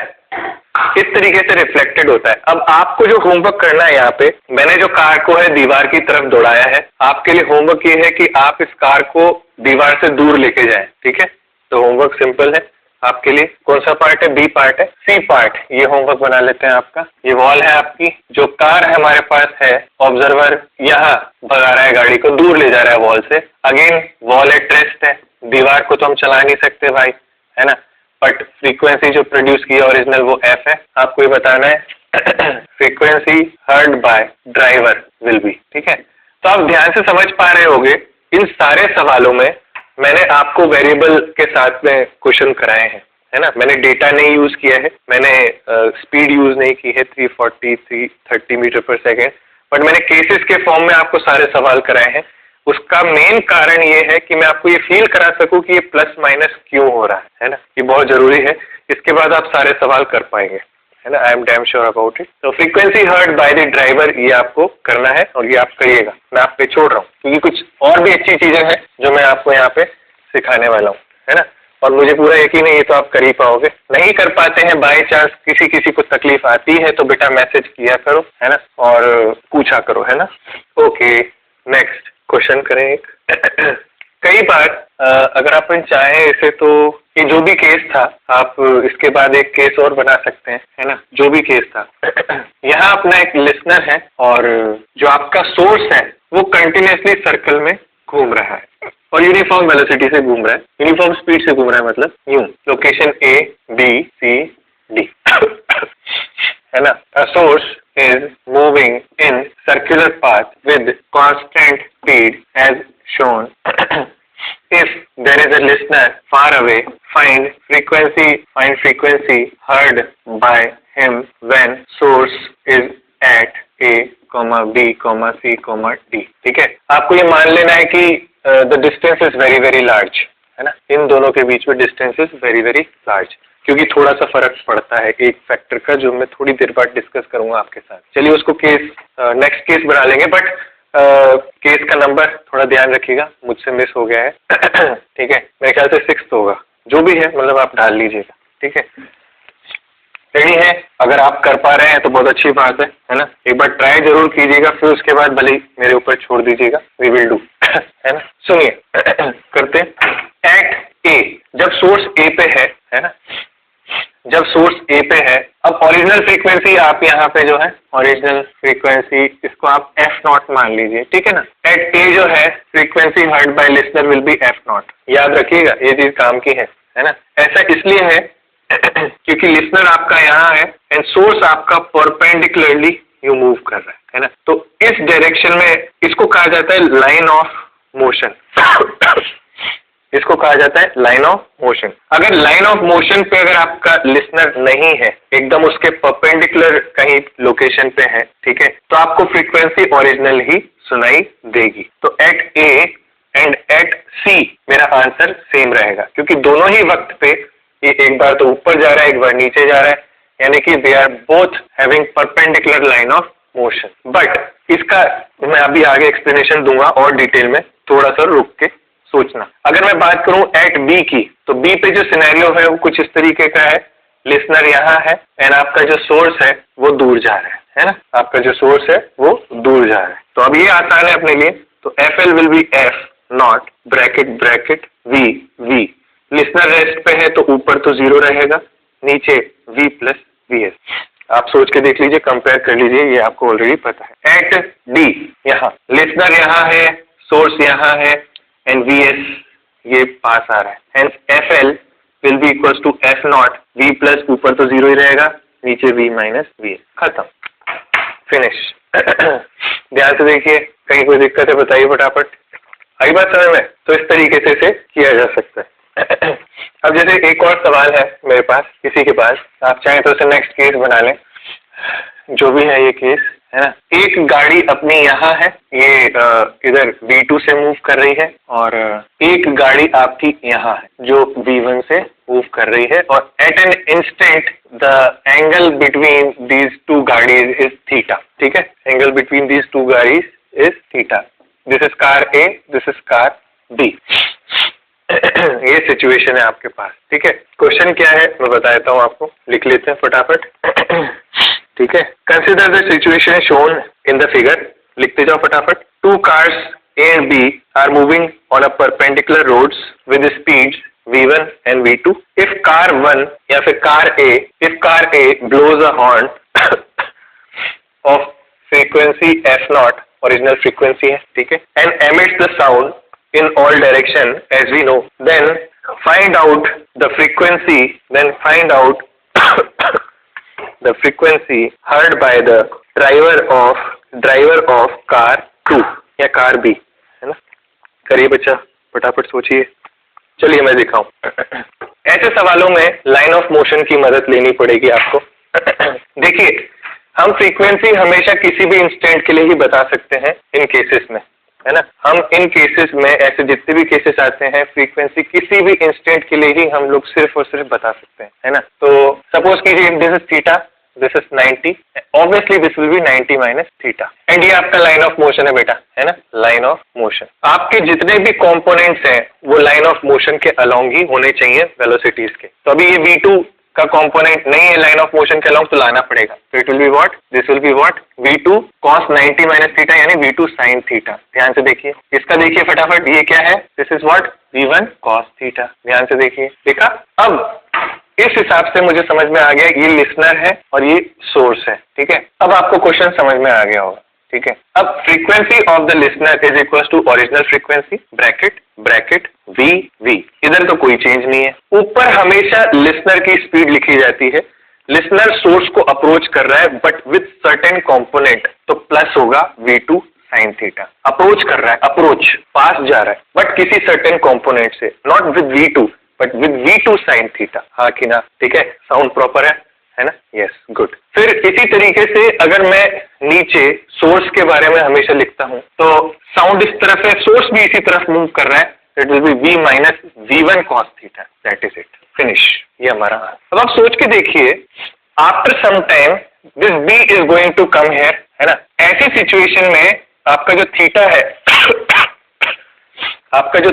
Speaker 1: इस तरीके से रिफ्लेक्टेड होता है। अब आपको जो होमवर्क करना है, यहाँ पे मैंने जो कार को है दीवार की तरफ दौड़ाया है, आपके लिए होमवर्क ये है कि आप इस कार को दीवार से दूर लेके जाएं, ठीक है। तो होमवर्क सिंपल है आपके लिए। कौन सा पार्ट है? बी पार्ट है। सी पार्ट ये होमवर्क बना लेते हैं आपका। ये वॉल है आपकी, जो कार हमारे पास है, ऑब्जर्वर यहाँ भगा रहा है गाड़ी को, दूर ले जा रहा है वॉल से। अगेन वॉल एट रेस्ट है, दीवार को तो हम चला नहीं सकते भाई, है ना, बट फ्रीक्वेंसी जो प्रोड्यूस की है ओरिजिनल वो एफ है। आपको ये बताना है frequency heard bye driver will be, ठीक है। तो आप ध्यान से समझ पा रहे होंगे इन सारे सवालों में मैंने आपको वेरिएबल के साथ में क्वेश्चन कराए हैं, है ना। मैंने डेटा नहीं यूज किया है, मैंने स्पीड यूज नहीं की है 340 330 मीटर पर सेकेंड, बट मैंने केसेस के फॉर्म में आपको सारे सवाल कराए हैं। उसका मेन कारण ये है कि मैं आपको ये फील करा सकूं कि ये प्लस माइनस क्यों हो रहा है ना। ये बहुत जरूरी है, इसके बाद आप सारे सवाल कर पाएंगे, है ना। I am damn sure about it. तो frequency heard by the driver ये आपको करना है और ये आप करिएगा। मैं आप पे छोड़ रहा हूँ क्योंकि कुछ और भी अच्छी चीजें हैं जो मैं आपको यहाँ पे सिखाने वाला हूँ, है ना। और मुझे पूरा यकीन है ये तो आप कर ही पाओगे। नहीं कर पाते हैं, बाय चांस किसी को तकलीफ आती है तो बेटा मैसेज किया करो, है ना, और पूछा करो, है ना। ओके, नेक्स्ट क्वेश्चन करें एक। कई बार अगर अपन चाहें इसे तो ये जो भी केस था आप इसके बाद एक केस और बना सकते हैं, है ना। जो भी केस था यहाँ अपना एक लिसनर है और जो आपका सोर्स है वो कंटिन्यूसली सर्कल में घूम रहा है और यूनिफॉर्म वेलोसिटी से घूम रहा है, यूनिफॉर्म स्पीड से घूम रहा है, मतलब यूं location A B C D, है ना। A source is moving in circular path with constant speed as shown. If there is a listener far away, find frequency heard by him when source is at A, B, C, D. ठीक है, आपको ये मान लेना है कि the distance is very very large, है ना। इन दोनों के बीच में distance is very very large, क्योंकि थोड़ा सा फर्क पड़ता है एक फैक्टर का जो मैं थोड़ी देर बाद डिस्कस करूंगा आपके साथ। चलिए उसको केस नेक्स्ट केस बना लेंगे, बट केस का नंबर थोड़ा ध्यान रखिएगा, मुझसे मिस हो गया है ठीक है, मेरे ख्याल से 6 होगा, जो भी है मतलब आप डाल लीजिएगा, ठीक है। रेडी है? अगर आप कर पा रहे हैं तो बहुत अच्छी बात है ना। एक बार ट्राई जरूर कीजिएगा, फिर उसके बाद भले ही मेरे ऊपर छोड़ दीजिएगा, वी विल डू है ना। सुनिए करते हैं। एट ए, जब सोर्स ए पे है ना, जब सोर्स ए पे है, अब ओरिजिनल फ्रीक्वेंसी आप यहाँ पे जो है ओरिजिनल फ्रीक्वेंसी इसको आप एफ नॉट मान लीजिए, ठीक है ना। एट ए जो है frequency heard bye listener will be f not, याद रखिएगा ये चीज काम की है ना। ऐसा इसलिए है क्योंकि लिसनर आपका यहाँ है एंड सोर्स आपका परपेंडिकुलरली यू मूव कर रहा है ना। तो इस डायरेक्शन में इसको कहा जाता है लाइन ऑफ मोशन इसको कहा जाता है लाइन ऑफ मोशन। अगर लाइन ऑफ मोशन पे अगर आपका लिसनर नहीं है, एकदम उसके परपेंडिकुलर कहीं लोकेशन पे है, ठीक है, तो आपको फ्रीक्वेंसी ओरिजिनल ही सुनाई देगी। तो एट ए एंड एट सी मेरा आंसर सेम रहेगा, क्योंकि दोनों ही वक्त पे ये एक बार तो ऊपर जा रहा है, एक बार नीचे जा रहा है, यानी कि they are both having perpendicular line of motion. But इसका मैं अभी आगे एक्सप्लेनेशन दूंगा और डिटेल में, थोड़ा सा रुक के सोचना। अगर मैं बात करूं एट बी की, तो बी पे जो सिनेरियो है वो कुछ इस तरीके का है, लिसनर यहाँ है एंड आपका जो सोर्स है वो दूर जा रहा है ना, आपका जो सोर्स है वो दूर जा रहा है। तो अब ये आसान है अपने लिए, तो f l will be f not bracket v v, listener rest पे है तो ऊपर तो 0 रहेगा, नीचे v प्लस वी एस। आप सोच के देख लीजिए, कंपेयर कर लीजिए, ये आपको ऑलरेडी पता है। एट डी, यहाँ लिसनर यहाँ है, सोर्स यहाँ है एंड वी एस ये पास आ रहा है, and f l will be equal to f not v plus, ऊपर तो 0 ही रहेगा, नीचे v माइनस वी एस, खत्म, फिनिश ध्यान से देखिए, कहीं कोई दिक्कत है बताइए फटाफट, आई बात समझ में? तो इस तरीके से इसे किया जा सकता है। अब जैसे एक और सवाल है मेरे पास, किसी के पास, आप चाहें तो उसे नेक्स्ट केस बना लें, जो भी है ये केस, है ना। एक गाड़ी अपनी यहाँ है, ये इधर B2 से मूव कर रही है, और एक गाड़ी आपकी यहाँ है जो B1 से मूव कर रही है, और at an instant the angle between these two गाड़ीज इज थीटा, ठीक है, एंगल बिटवीन दीज टू गाड़ीज is theta, this is car A, this is car B. ये सिचुएशन है आपके पास, ठीक है। क्वेश्चन क्या है मैं बता देता हूँ आपको, लिख लेते हैं फटाफट। ठीक है। Consider the situation shown in the figure, लिखते जाओ फटाफट। Two cars A and B are moving on a perpendicular roads with speeds V1 and V2. If car 1 या फिर if car A blows a horn of frequency F0, original frequency है, ठीक है, and emits the sound in all direction as we know, then find out the frequency, the frequency heard by the driver of car 2 या कार B, है ना। करिए बच्चा, फटाफट सोचिए। चलिए मैं दिखाऊं। ऐसे सवालों में लाइन ऑफ मोशन की मदद लेनी पड़ेगी आपको। देखिए, हम फ्रीक्वेंसी हमेशा किसी भी इंस्टेंट के लिए ही बता सकते हैं इन केसेस में, है ना। हम इन केसेस में ऐसे जितने भी केसेस आते हैं, फ्रीक्वेंसी किसी भी इंस्टेंट के लिए ही हम लोग सिर्फ और सिर्फ बता सकते हैं, है ना। तो सपोज कीजिए this is theta, this is 90, obviously this will be 90 minus theta, and ये आपका लाइन ऑफ मोशन है बेटा, है ना, लाइन ऑफ मोशन। आपके जितने भी कंपोनेंट्स हैं वो लाइन ऑफ मोशन के अलोंग ही होने चाहिए वेलोसिटीज के। तो अभी ये V2 का कंपोनेंट नहीं है लाइन ऑफ मोशन के अलोंग, तो लाना पड़ेगा। तो it will be what, this will be what, V2 cos 90 minus theta यानी V2 sin थीटा। ध्यान से देखिए, इसका देखिए फटाफट, ये क्या है, this is what, V1 cos theta. ध्यान से देखिए, देखा। अब इस हिसाब से मुझे समझ में आ गया ये लिसनर है और ये सोर्स है, ठीक है। अब आपको क्वेश्चन समझ में आ गया होगा, ठीक है। अब frequency of the listener is equal to original frequency bracket V, इधर तो कोई चेंज नहीं है। ऊपर हमेशा लिसनर की स्पीड लिखी जाती है। लिसनर सोर्स को अप्रोच कर रहा है बट विद सर्टेन कंपोनेंट, तो प्लस होगा V2 sin थीटा। अप्रोच कर रहा है, अप्रोच पास जा रहा है बट किसी सर्टेन कंपोनेंट से, not with V2 but with V2 sin theta. हाँ कि ना, ठीक है, साउंड प्रॉपर है ना, यस, गुड। फिर इसी तरीके से अगर मैं नीचे सोर्स के बारे में हमेशा लिखता हूं, तो साउंड इस तरफ है, सोर्स भी इसी तरफ मूव कर रहा है, it will be V minus V1 cos theta, that is it, finish. ये हमारा। अब आप सोच के देखिए, after some time this B is going to come here, है ना। ऐसी सिचुएशन में आपका जो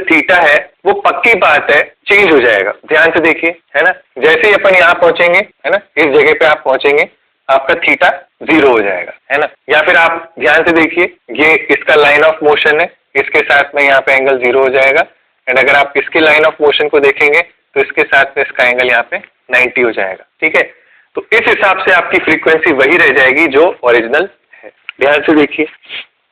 Speaker 1: थीटा है वो पक्की बात है चेंज हो जाएगा। ध्यान से देखिए, है ना, जैसे ही अपन यहाँ पहुंचेंगे, है ना, इस जगह पे आप पहुंचेंगे, आपका थीटा 0 हो जाएगा, है ना। या फिर आप ध्यान से देखिए, ये इसका लाइन ऑफ मोशन है, इसके साथ में यहाँ पे एंगल 0 हो जाएगा, एंड अगर आप इसकी लाइन ऑफ मोशन को देखेंगे तो इसके साथ में इसका एंगल यहाँ पे 90 हो जाएगा, ठीक है। तो इस हिसाब से आपकी फ्रीक्वेंसी वही रह जाएगी जो ओरिजिनल है। ध्यान से देखिए,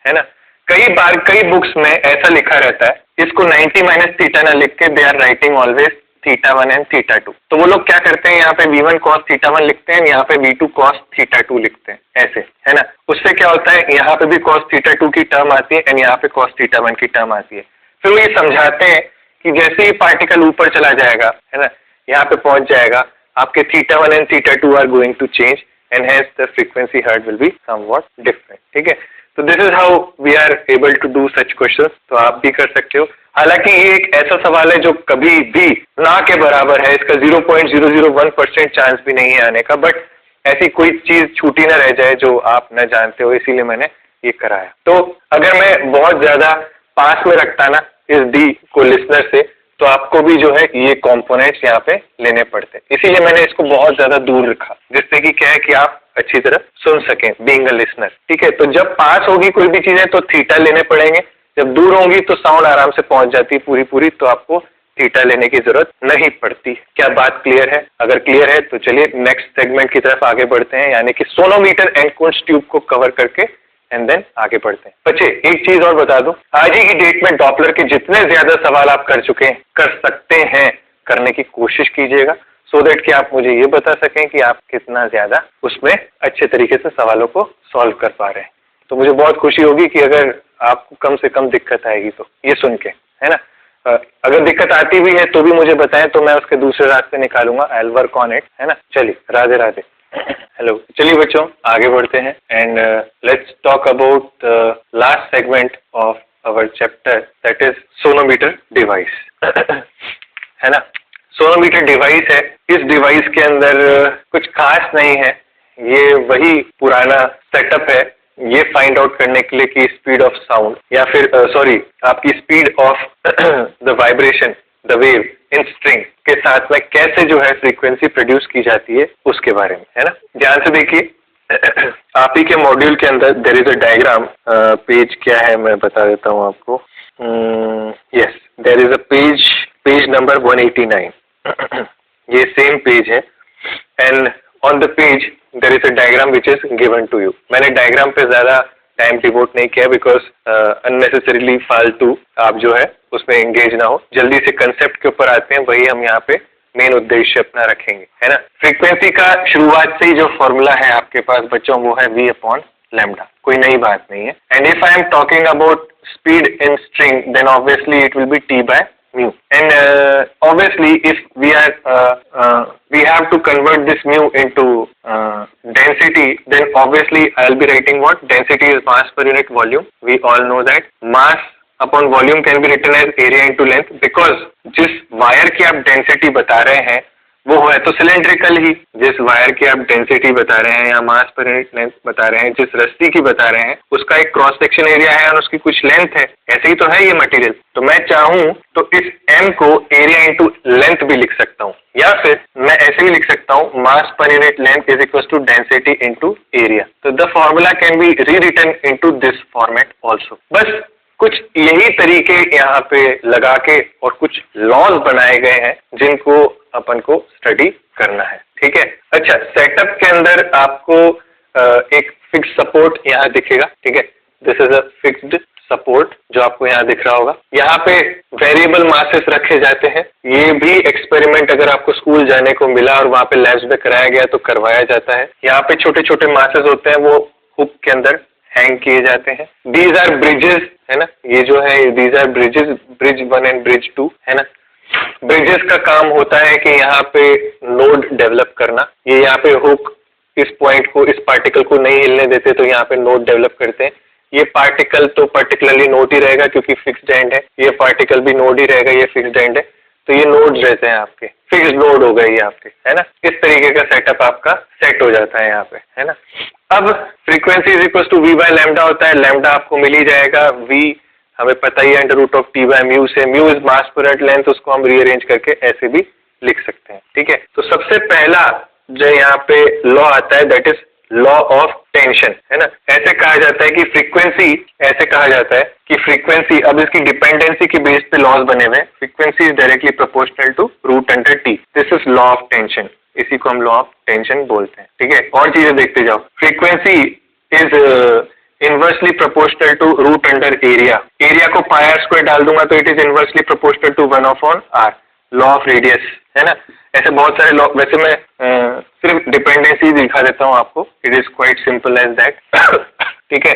Speaker 1: है ना। कई बुक्स में ऐसा लिखा रहता है, इसको 90 माइनस थीटा ना लिख के they are writing always theta 1 and theta 2। तो वो लोग क्या करते हैं, यहाँ पे V1 cos थीटा 1 लिखते हैं, यहाँ पे V2 cos थीटा 2 लिखते हैं, ऐसे, है ना। उससे क्या होता है, यहाँ पे भी cos थीटा 2 की टर्म आती है एंड यहाँ पे cos थीटा 1 की टर्म आती है। फिर वो ये समझाते हैं कि जैसे ही पार्टिकल ऊपर चला जाएगा, है ना, यहाँ पे पहुंच जाएगा, आपके theta 1 and theta 2 are going to change and hence the frequency heard will be somewhat different, ठीक है। तो this is how we are able to do such questions. तो आप भी कर सकते हो। हालांकि ये एक ऐसा सवाल है जो कभी भी ना के बराबर है, इसका 0.001% चांस भी नहीं है आने का, बट ऐसी कोई चीज छूटी ना रह जाए जो आप न जानते हो, इसीलिए मैंने ये कराया। तो अगर मैं बहुत ज्यादा पास में रखता ना इस D को लिसनर से, तो आपको भी जो है ये कंपोनेंट्स यहाँ पे लेने पड़ते, इसीलिए मैंने इसको बहुत ज्यादा दूर रखा, जिससे कि क्या है कि आप अच्छी तरह सुन सकें बीइंग अ लिसनर, ठीक है। तो जब पास होगी कोई भी चीजें तो थीटा लेने पड़ेंगे, जब दूर होंगी तो साउंड आराम से पहुंच जाती है पूरी, तो आपको थीटा लेने की जरूरत नहीं पड़ती। क्या बात क्लियर है? अगर क्लियर है तो चलिए नेक्स्ट सेगमेंट की तरफ आगे बढ़ते हैं, यानी कि सोनोमीटर एंड कुंट्ज ट्यूब को कवर करके एंड देन आगे बढ़ते हैं। बच्चे एक चीज और बता दूं, आज ही की डेट में डॉपलर के जितने ज्यादा सवाल आप कर सकते हैं, करने की कोशिश कीजिएगा, सो दैट कि आप मुझे ये बता सकें कि आप कितना ज्यादा उसमें अच्छे तरीके से सवालों को सॉल्व कर पा रहे हैं। तो मुझे बहुत खुशी होगी कि अगर आपको कम से कम दिक्कत आएगी तो ये सुन के, है ना। अगर दिक्कत आती भी है तो भी मुझे बताएं, तो मैं उसके दूसरे रास्ते निकालूंगा, I will work on it, है ना। चलिए, राधे राधे। हेलो, चलिए बच्चों आगे बढ़ते हैं and let's talk about last segment of our chapter, that is sonometer device, है ना। सोनोमीटर डिवाइस है, इस डिवाइस के अंदर कुछ खास नहीं है, ये वही पुराना सेटअप है, ये फाइंड आउट करने के लिए कि स्पीड ऑफ साउंड या फिर आपकी speed of the vibration, the wave in string के साथ में कैसे जो है फ्रीक्वेंसी प्रोड्यूस की जाती है उसके बारे में, है ना। ध्यान से देखिए, आप ही के मॉड्यूल के अंदर there is a diagram, page क्या है मैं बता देता हूँ आपको. Yes, there is a page number 189. ये सेम पेज है and on the page there is a diagram which is given to you. मैंने डायग्राम पे ज्यादा टाइम डिवोट नहीं किया बिकॉज अननेसेसरीली फालतू आप जो है उसमें एंगेज ना हो. जल्दी से कंसेप्ट के ऊपर आते हैं, वही हम यहाँ पे मेन उद्देश्य अपना रखेंगे, है ना. फ्रीक्वेंसी का शुरुआत से ही जो फॉर्मूला है आपके पास बच्चों वो है v अपॉन लैम्डा, कोई नई बात नहीं है. And if I am talking about speed in string then obviously it will be t by mu. And obviously if we have to convert this mu into density, then obviously I'll be writing what? Density is mass per unit volume. We all know that mass upon volume can be written as area into length, because जिस वायर की आप डेंसिटी बता रहे हैं वो है तो सिलेंड्रिकल ही. जिस वायर की आप डेंसिटी बता रहे हैं या मास पर यूनिट लेंथ बता रहे हैं, जिस रस्सी की बता रहे हैं उसका एक क्रॉस सेक्शन एरिया है और उसकी कुछ लेंथ है. ऐसे ही तो है ये मटेरियल. तो मैं चाहूं तो इस m को एरिया इंटू लेंथ भी लिख सकता हूँ, या फिर मैं ऐसे भी लिख सकता हूँ mass per unit length is equal to density into area. तो the formula can be rewritten into this format also. बस कुछ यही तरीके यहाँ पे लगा के और कुछ लॉज बनाए गए हैं जिनको अपन को स्टडी करना है. ठीक है. अच्छा, सेटअप के अंदर आपको एक फिक्स सपोर्ट यहाँ दिखेगा. ठीक है, this is a fixed support जो आपको यहाँ दिख रहा होगा. यहाँ पे वेरिएबल मासेस रखे जाते हैं. ये भी एक्सपेरिमेंट अगर आपको स्कूल जाने को मिला और वहाँ पे लैब्स में कराया गया तो करवाया जाता है. यहाँ पे छोटे छोटे मासेस होते हैं, वो हुक के अंदर हैंग किए जाते हैं. दीज आर ब्रिजेस, है ना. ये जो है these are bridges, bridge 1 and bridge 2, है ना. ब्रिजेस का काम होता है कि यहाँ पे नोड डेवलप करना. ये यहाँ पे हुक इस पॉइंट को, इस पार्टिकल को नहीं हिलने देते तो यहाँ पे नोड डेवलप करते हैं. ये पार्टिकल तो पर्टिकुलरली नोड ही रहेगा क्योंकि फिक्स्ड एंड है. ये पार्टिकल भी नोड ही रहेगा, ये फिक्स्ड एंड है. तो ये नोड रहते हैं आपके, फिक्स्ड नोड हो गए ये आपके, है ना. इस तरीके का सेटअप आपका सेट हो जाता है यहाँ पे, है ना. अब frequency is equal to v by lambda होता है. लैम्डा आपको मिल ही जाएगा. v हमें पता ही है under root of t by mu से. Mu is mass per unit length, उसको हम रीअरेंज करके ऐसे भी लिख सकते हैं. ठीक है. तो सबसे पहला जो यहाँ पे लॉ आता है that is law of tension, है ना. ऐसे कहा जाता है कि फ्रीक्वेंसी, ऐसे कहा जाता है कि फ्रीक्वेंसी, अब इसकी डिपेंडेंसी के बेस पे लॉज बने हुए हैं. Frequency is directly proportional to root under T. This is law of tension. इसी को हम लॉ ऑफ टेंशन बोलते हैं. ठीक है. और चीजें देखते जाओ. Frequency is inversely proportional to root under area. Area को पाई आर स्क्वायर डाल दूंगा तो it is inversely proportional to 1 upon r. Law of radius, है ना. ऐसे बहुत सारे लॉ. वैसे मैं सिर्फ डिपेंडेंसी दिखा देता हूँ आपको. It is quite simple as that. ठीक है.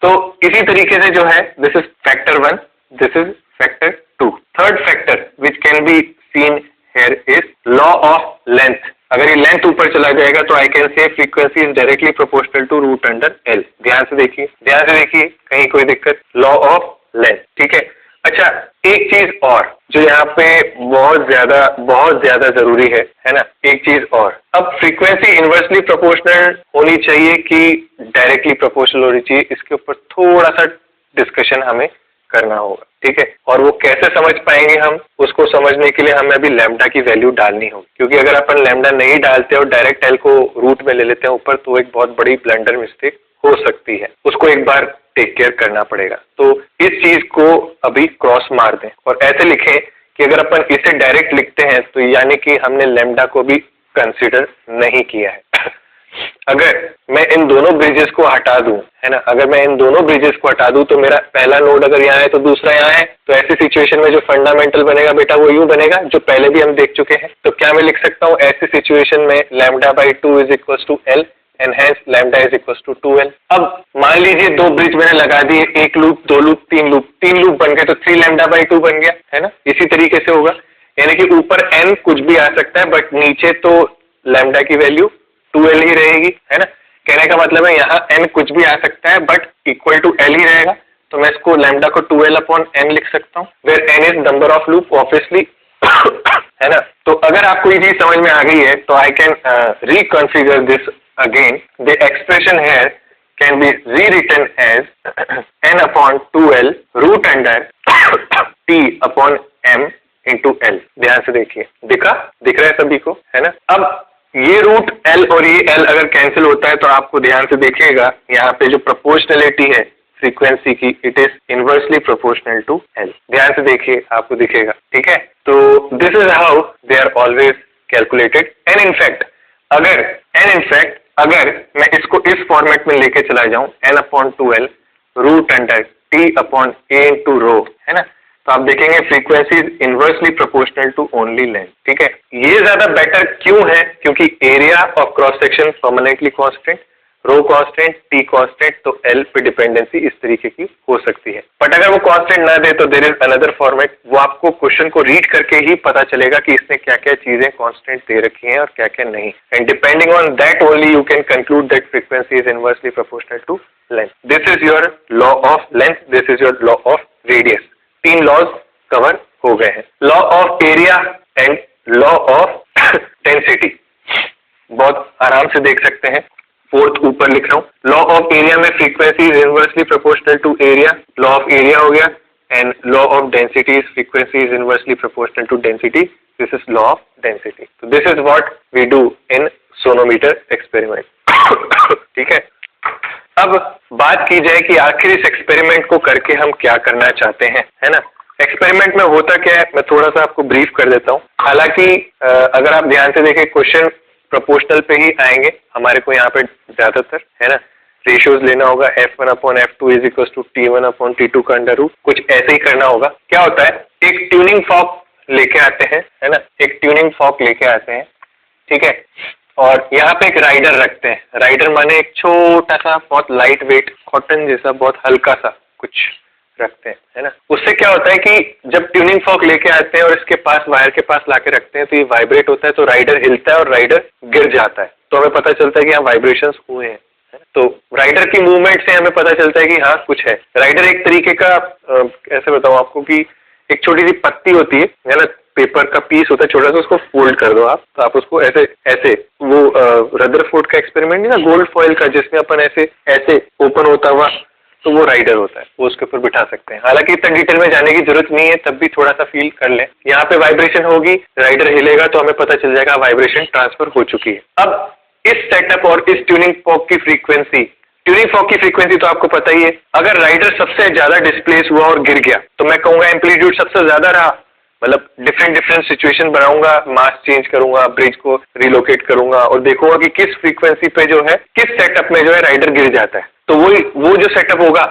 Speaker 1: तो इसी तरीके से जो है this is factor 1, this is factor 2. Third factor which can be seen here is law of length. अगर ये लेंथ ऊपर चला जाएगा तो I can say frequency is directly proportional to root under l. ध्यान से देखिए, ध्यान से देखिए, कहीं कोई दिक्कत. Law of length. ठीक है. अच्छा, एक चीज और जो यहाँ पे बहुत ज्यादा जरूरी है ना. एक चीज और, अब फ्रीक्वेंसी इनवर्सली प्रोपोर्शनल होनी चाहिए कि डायरेक्टली प्रोपोर्शनल होनी चाहिए, इसके ऊपर थोड़ा सा डिस्कशन हमें करना होगा. ठीक है. और वो कैसे समझ पाएंगे हम, उसको समझने के लिए हमें अभी लैम्डा की वैल्यू डालनी होगी. क्योंकि अगर अपन लैम्डा नहीं डालते और डायरेक्ट एल को रूट में ले लेते हैं ऊपर तो एक बहुत बड़ी ब्लंडर मिस्टेक हो सकती है. उसको एक बार टेक केयर करना पड़ेगा. तो इस चीज को अभी क्रॉस मार दें और ऐसे लिखें कि अगर अपन इसे डायरेक्ट लिखते हैं तो यानी कि हमने लैम्डा को भी कंसिडर नहीं किया है. अगर मैं इन दोनों ब्रिजेस को हटा दूं, है ना, अगर मैं इन दोनों ब्रिजेस को हटा दूं तो मेरा पहला नोड अगर यहाँ है तो दूसरा यहाँ है, तो ऐसी सिचुएशन में जो फंडामेंटल बनेगा बेटा वो यूं बनेगा जो पहले भी हम देख चुके हैं. तो क्या मैं लिख सकता हूँ ऐसी सिचुएशन में lambda by 2 is equal to l and hence lambda is equal to 2l. अब मान लीजिए दो ब्रिज मैंने लगा दिए, एक लूप, दो लूप, तीन लूप बन गए तो 3 लैम्डा बाई 2 बन गया, है ना. इसी तरीके से होगा, यानी कि ऊपर n कुछ भी आ सकता है बट नीचे तो लैम्डा की वैल्यू 2l ही रहेगी, है ना. कहने का मतलब है यहाँ n कुछ भी आ सकता है बट इक्वल टू l ही रहेगा. तो मैं इसको लैम्डा को 2l अपॉन n लिख सकता हूँ, where n is number of loop obviously, है ना. तो अगर आपको ये चीज समझ में आ गई है तो I can reconfigure this again. The expression here can be rewritten as n upon 2l root under t upon m into l. ध्यान से देखिए, दिख रहा है सभी को, है ना. अब ये रूट एल और ये एल अगर कैंसिल होता है तो आपको ध्यान से देखिएगा यहाँ पे जो प्रोपोर्शनलिटी है फ्रीक्वेंसी की, it is inversely proportional to l. ध्यान से देखिए, आपको दिखेगा, ठीक है। तो this is how they are always calculated. And in fact अगर मैं इसको इस फॉर्मेट में लेके चला जाऊं n/2l root under t upon a into rho, है ना, तो आप देखेंगे frequency is inversely proportional to only length, ठीक है। ये ज्यादा बेटर क्यों है? क्योंकि area of cross section permanently constant, rho constant, T constant, तो एल पे डिपेंडेंसी इस तरीके की हो सकती है। बट अगर वो कांस्टेंट ना दे तो देयर इज अनदर फॉर्मेट, वो आपको क्वेश्चन को रीड करके ही पता चलेगा कि इसने क्या क्या चीजें कांस्टेंट दे रखी हैं और क्या क्या नहीं, and depending on that only you can conclude that frequency is inversely proportional to length. This is your law of length, this is your law of radius. 3 laws cover हो गए हैं, law of area and law of density बहुत आराम से देख सकते हैं। 4th ऊपर लिख रहा हूं, लॉ ऑफ एरिया में frequency is inversely proportional to area, law of area हो गया, and law of density frequency is inversely proportional to density, this is law of density. तो this is what we do in sonometer experiment, ठीक है। अब बात की जाए कि आखिर इस एक्सपेरिमेंट को करके हम क्या करना चाहते हैं, है ना। एक्सपेरिमेंट में होता क्या है, मैं थोड़ा सा आपको ब्रीफ कर देता हूँ। हालांकि अगर आप ध्यान से देखें क्वेश्चन प्रोपोर्शनल पे ही आएंगे हमारे को यहाँ पे ज्यादातर, है ना। रेशियोज लेना होगा, f1/f2 is equal to t1/t2 का अंडर रूट, कुछ ऐसे ही करना होगा। क्या होता है, एक ट्यूनिंग फॉर्क लेके आते हैं, है ना, एक ट्यूनिंग फॉर्क लेके आते हैं, ठीक है, और यहाँ पे एक राइडर रखते हैं। राइडर माने एक छोटा सा बहुत लाइट वेट कॉटन जैसा बहुत हल्का सा कुछ रखते हैं, है ना। उससे क्या होता है कि जब ट्यूनिंग फॉर्क लेके आते हैं और इसके पास वायर के पास लाके रखते हैं तो ये वाइब्रेट होता है, तो राइडर हिलता है और राइडर गिर जाता है, तो हमें पता चलता है कि यहाँ वाइब्रेशंस हुए हैं। तो राइडर की मूवमेंट से हमें पता चलता है कि हाँ कुछ है। राइडर एक तरीके का कैसे बताऊं आपको कि एक छोटी सी पत्ती होती है ना, पेपर का पीस होता है छोटा सा, उसको फोल्ड कर दो आप, तो आप उसको ऐसे ऐसे वो रदरफोर्ड का एक्सपेरिमेंट नहीं ना, गोल्ड फॉइल का, जिसमें अपन ऐसे ऐसे ओपन होता हुआ, तो वो राइडर होता है, वो उसके ऊपर बिठा सकते हैं। हालांकि इतना डिटेल में जाने की जरूरत नहीं है, तब भी थोड़ा सा फील कर लें। यहाँ पे वाइब्रेशन होगी, राइडर हिलेगा तो हमें पता चल जाएगा वाइब्रेशन ट्रांसफर हो चुकी है। अब इस सेटअप और इस ट्यूनिंग फॉर्क की फ्रीक्वेंसी तो आपको पता ही है। अगर राइडर सबसे ज्यादा डिस्प्लेस हुआ और गिर गया तो मैं कहूंगा एम्पलीट्यूड सबसे ज्यादा रहा, मतलब डिफरेंट सिचुएशन बनाऊंगा, मास चेंज करूंगा, ब्रिज को रिलोकेट करूंगा और देखूंगा कि किस फ्रीक्वेंसी पे जो है, किस सेटअप में जो है राइडर गिर जाता है, तो वो जो सेटअप होगा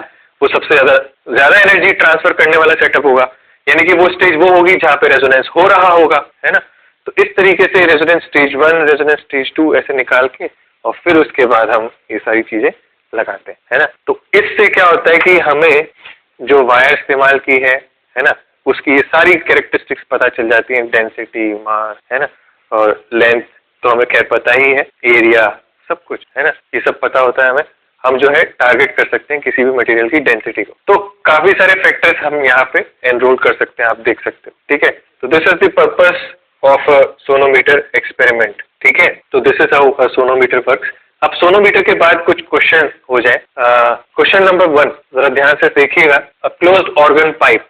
Speaker 1: वो सबसे ज्यादा एनर्जी ट्रांसफर करने वाला सेटअप होगा, यानी कि वो स्टेज वो होगी जहां पे रेजोनेंस हो रहा होगा, है ना। तो इस तरीके से रेजोनेंस स्टेज 1, रेजोनेंस स्टेज 2 ऐसे निकाल के और फिर उसके बाद हम ये सारी चीजें लगाते हैं, है ना। तो इससे क्या होता है कि हमें जो वायर इस्तेमाल की है ना, उसकी ये सारी कैरेक्टरिस्टिक्स पता चल जाती हैं, डेंसिटी, मास, है ना, और लेंथ तो हमें क्या पता ही है, एरिया, सब कुछ, है ना, ये सब पता होता है हमें। हम जो है टारगेट कर सकते हैं किसी भी मटेरियल की डेंसिटी को। तो काफी सारे फैक्टर्स हम यहाँ पे एनरोल कर सकते हैं, आप देख सकते हो, ठीक है। तो this is the purpose of sonometer experiment, ठीक है। तो this is how sonometer works. अब सोनोमीटर के बाद कुछ क्वेश्चन हो जाए। क्वेश्चन नंबर 1 जरा ध्यान से देखिएगा। अ क्लोज्ड ऑर्गन पाइप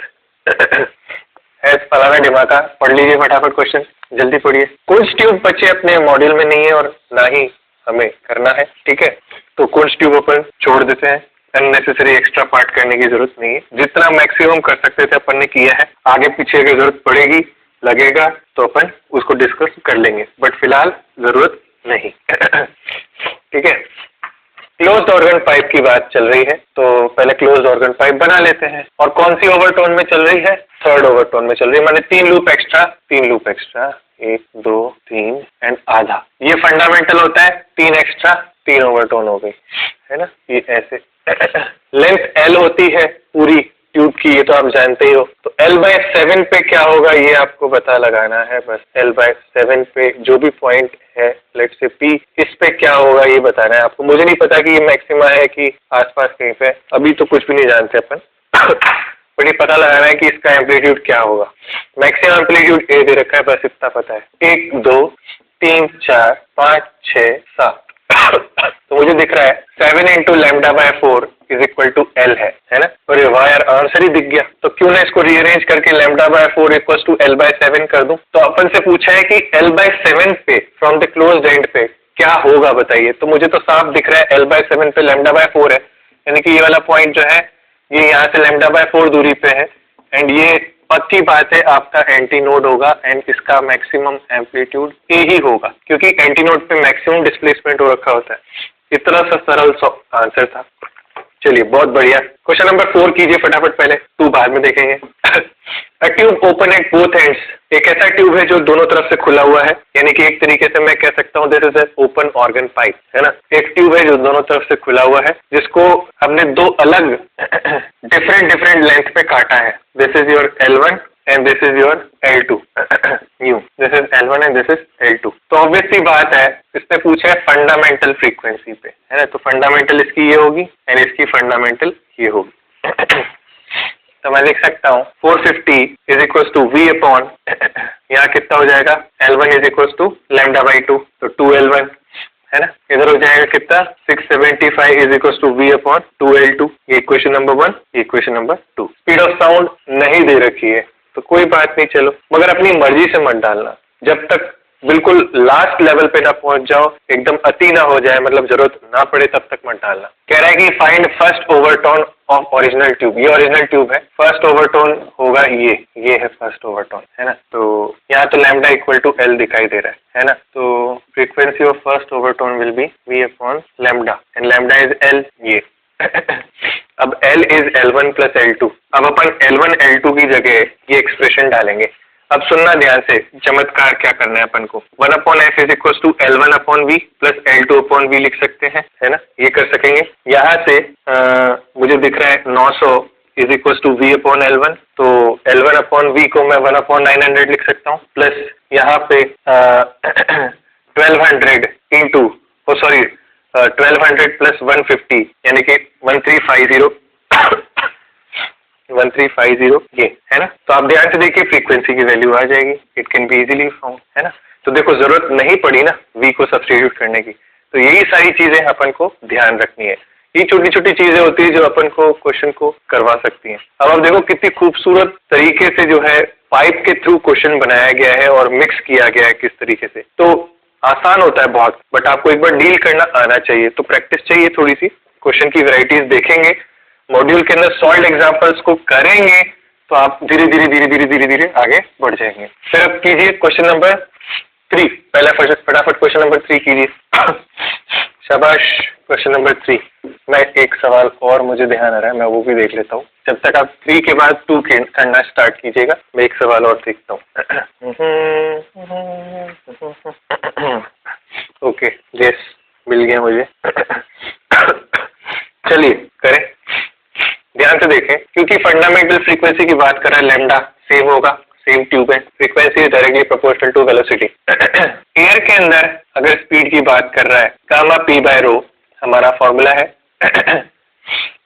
Speaker 1: है फलाना दिमागा, पढ़ लीजिए फटाफट क्वेश्चन, जल्दी पढ़िए। कुछ ट्यूब बच्चे अपने मॉड्यूल में नहीं है और ना ही हमें करना है, ठीक है। तो कुछ ट्यूब अपन छोड़ देते हैं, अननेसेसरी एक्स्ट्रा पार्ट करने की जरूरत नहीं है। जितना मैक्सिमम कर सकते थे अपन ने किया है, आगे पीछे अगर जरूरत पड़ेगी लगेगा तो अपन उसको डिस्कस कर लेंगे, बट फिलहाल जरूरत नहीं ठीक है। क्लोज्ड ऑर्गन पाइप की बात चल रही है, तो पहले क्लोज्ड ऑर्गन पाइप बना लेते हैं। और कौन सी ओवरटोन में चल रही है? 3rd ओवरटोन में चल रही है, माने 3 लूप एक्स्ट्रा, 1 2 3 एंड आधा। ये फंडामेंटल होता है, 3 एक्स्ट्रा 3 ओवरटोन हो गई, है ना, ये ऐसे। लेंथ L होती है पूरी ट्यूब की, ये तो आप जानते ही हो। तो L/7 पे क्या होगा ये आपको पता लगाना है बस। L/7 पे जो भी पॉइंट है, लेट्स से P, इस पे क्या होगा ये बताना है आपको। मुझे नहीं पता कि ये मैक्सिमा है कि आसपास कहीं पे, अभी तो कुछ भी नहीं जानते अपन बट ये पता लगाना है कि इसका एम्पलीट्यूड क्या होगा। मैक्सिमम एम्पलीट्यूड A दे रखा है, बस इतना पता है। 1 2 3 4 5 6 7 तो मुझे दिख रहा है 7 × λ/4 इज इक्वल टू एल है ना। अरे वाह यार, आंसर ही दिख गया। तो क्यों ना इसको रीअरेंज करके lambda by 4 equal to l by 7 कर दूं। तो अपन से पूछा है कि एल बाय 7 पे फ्रॉम द क्लोज्ड एंड पे क्या होगा बताइए। तो मुझे तो साफ दिख रहा है एल बाय 7 पे लैम्डा बाय 4 है, यानी कि ये वाला पॉइंट जो है ये यहाँ से लैम्डा बाय 4 दूरी पे है। एंड ये पक्की बात है आपका एंटी नोड होगा एंड इसका मैक्सिमम एम्पलीट्यूड ए ही होगा, क्योंकि एंटी नोड पे मैक्सिमम डिस्प्लेसमेंट हो रखा होता है। इतना सा सरल आंसर था। चलिए बहुत बढ़िया। क्वेश्चन नंबर 4 कीजिए फटाफट, पहले 2 बाद में देखेंगे। A tube open at both ends, एक ऐसा ट्यूब है जो दोनों तरफ से खुला हुआ है, यानी कि एक तरीके से मैं कह सकता हूँ this is an open organ pipe, है ना। एक ट्यूब है जो दोनों तरफ से खुला हुआ है, जिसको हमने 2 अलग डिफरेंट लेंथ पे काटा है। This is your L1 and this is your L2 new, this is L1 and this is L2। तो ऑब्वियस सी बात है, इसने पूछा है फंडामेंटल फ्रीक्वेंसी पे, है ना। तो फंडामेंटल इसकी ये होगी एंड इसकी फंडामेंटल ये होगी। तो मैं लिख सकता हूँ 450 is equal to V upon, यहाँ कितना हो जाएगा L1 is equal to lambda by 2, तो 2L1 है ना। इधर हो जाएगा कितना 675 is equal to V upon 2L2। ये इक्वेशन नंबर 1, ये equation number 2। Speed of sound नहीं दे रखी है तो कोई बात नहीं, चलो, मगर अपनी मर्जी से मत डालना। जब तक बिल्कुल लास्ट लेवल पे ना पहुंच जाओ, एकदम अति ना हो जाए, मतलब जरूरत ना पड़े तब तक मत डालना। कह रहा है कि find first overtone of original tube. ये ओरिजिनल ट्यूब है, फर्स्ट ओवरटोन होगा ये है फर्स्ट ओवरटोन, है ना। तो यहाँ तो लैम्डा इक्वल टू एल दिखाई दे रहा है ना। तो frequency of first overtone will be V upon lambda and lambda is L, ये अब L is L1 plus L2। अब अपन L1 L2 की जगह ये एक्सप्रेशन डालेंगे। अब सुनना ध्यान से, चमत्कार क्या करना है अपन को। 1 upon f is equal to L1 upon V plus L2 upon V लिख सकते हैं, है ना। ये कर सकेंगे। यहाँ से मुझे दिख रहा है 900 is equal to V upon L1, तो L1 अपॉन V को मैं 1 अपॉन 900 लिख सकता हूँ, प्लस यहाँ पे 1200 इंटू 1200 प्लस 150 यानी कि 1350 1350 ये, है ना। तो आप ध्यान से देखिए फ्रीक्वेंसी की वैल्यू आ जाएगी। It can be easily found, है ना। तो देखो जरूरत नहीं पड़ी ना V को सब्स्टिट्यूट करने की। तो यही सारी चीजें अपन को ध्यान रखनी है। ये छोटी छोटी चीजें होती है जो अपन को क्वेश्चन को करवा सकती हैं। अब आप देखो कितनी खूबसूरत तरीके से जो है पाइप के थ्रू क्वेश्चन बनाया गया है और मिक्स किया गया है किस तरीके से। तो आसान होता है बहुत, बट आपको एक बार डील करना आना चाहिए। तो प्रैक्टिस चाहिए थोड़ी सी, क्वेश्चन की वैरायटीज देखेंगे, मॉड्यूल के अंदर सॉल्व एग्जांपल्स को करेंगे, तो आप धीरे धीरे आगे बढ़ जाएंगे। फिर अब कीजिए क्वेश्चन नंबर 3। पहला फटाफट क्वेश्चन नंबर 3 कीजिए। शाबाश। क्वेश्चन नंबर 3 में एक सवाल और मुझे ध्यान आ रहा है, मैं वो भी देख लेता हूँ। जब तक आप 3 के बाद 2 करना स्टार्ट कीजिएगा, मैं एक सवाल और देखता हूँ। ओके, यस, मिल गया मुझे। चलिए करें, ध्यान से देखें, क्योंकि फंडामेंटल फ्रीक्वेंसी की बात कर रहा है, लैम्डा सेम होगा, सेम ट्यूब है, frequency directly proportional to velocity. Air के अंदर अगर स्पीड की बात कर रहा है, गामा P बाय रो हमारा फॉर्मूला है।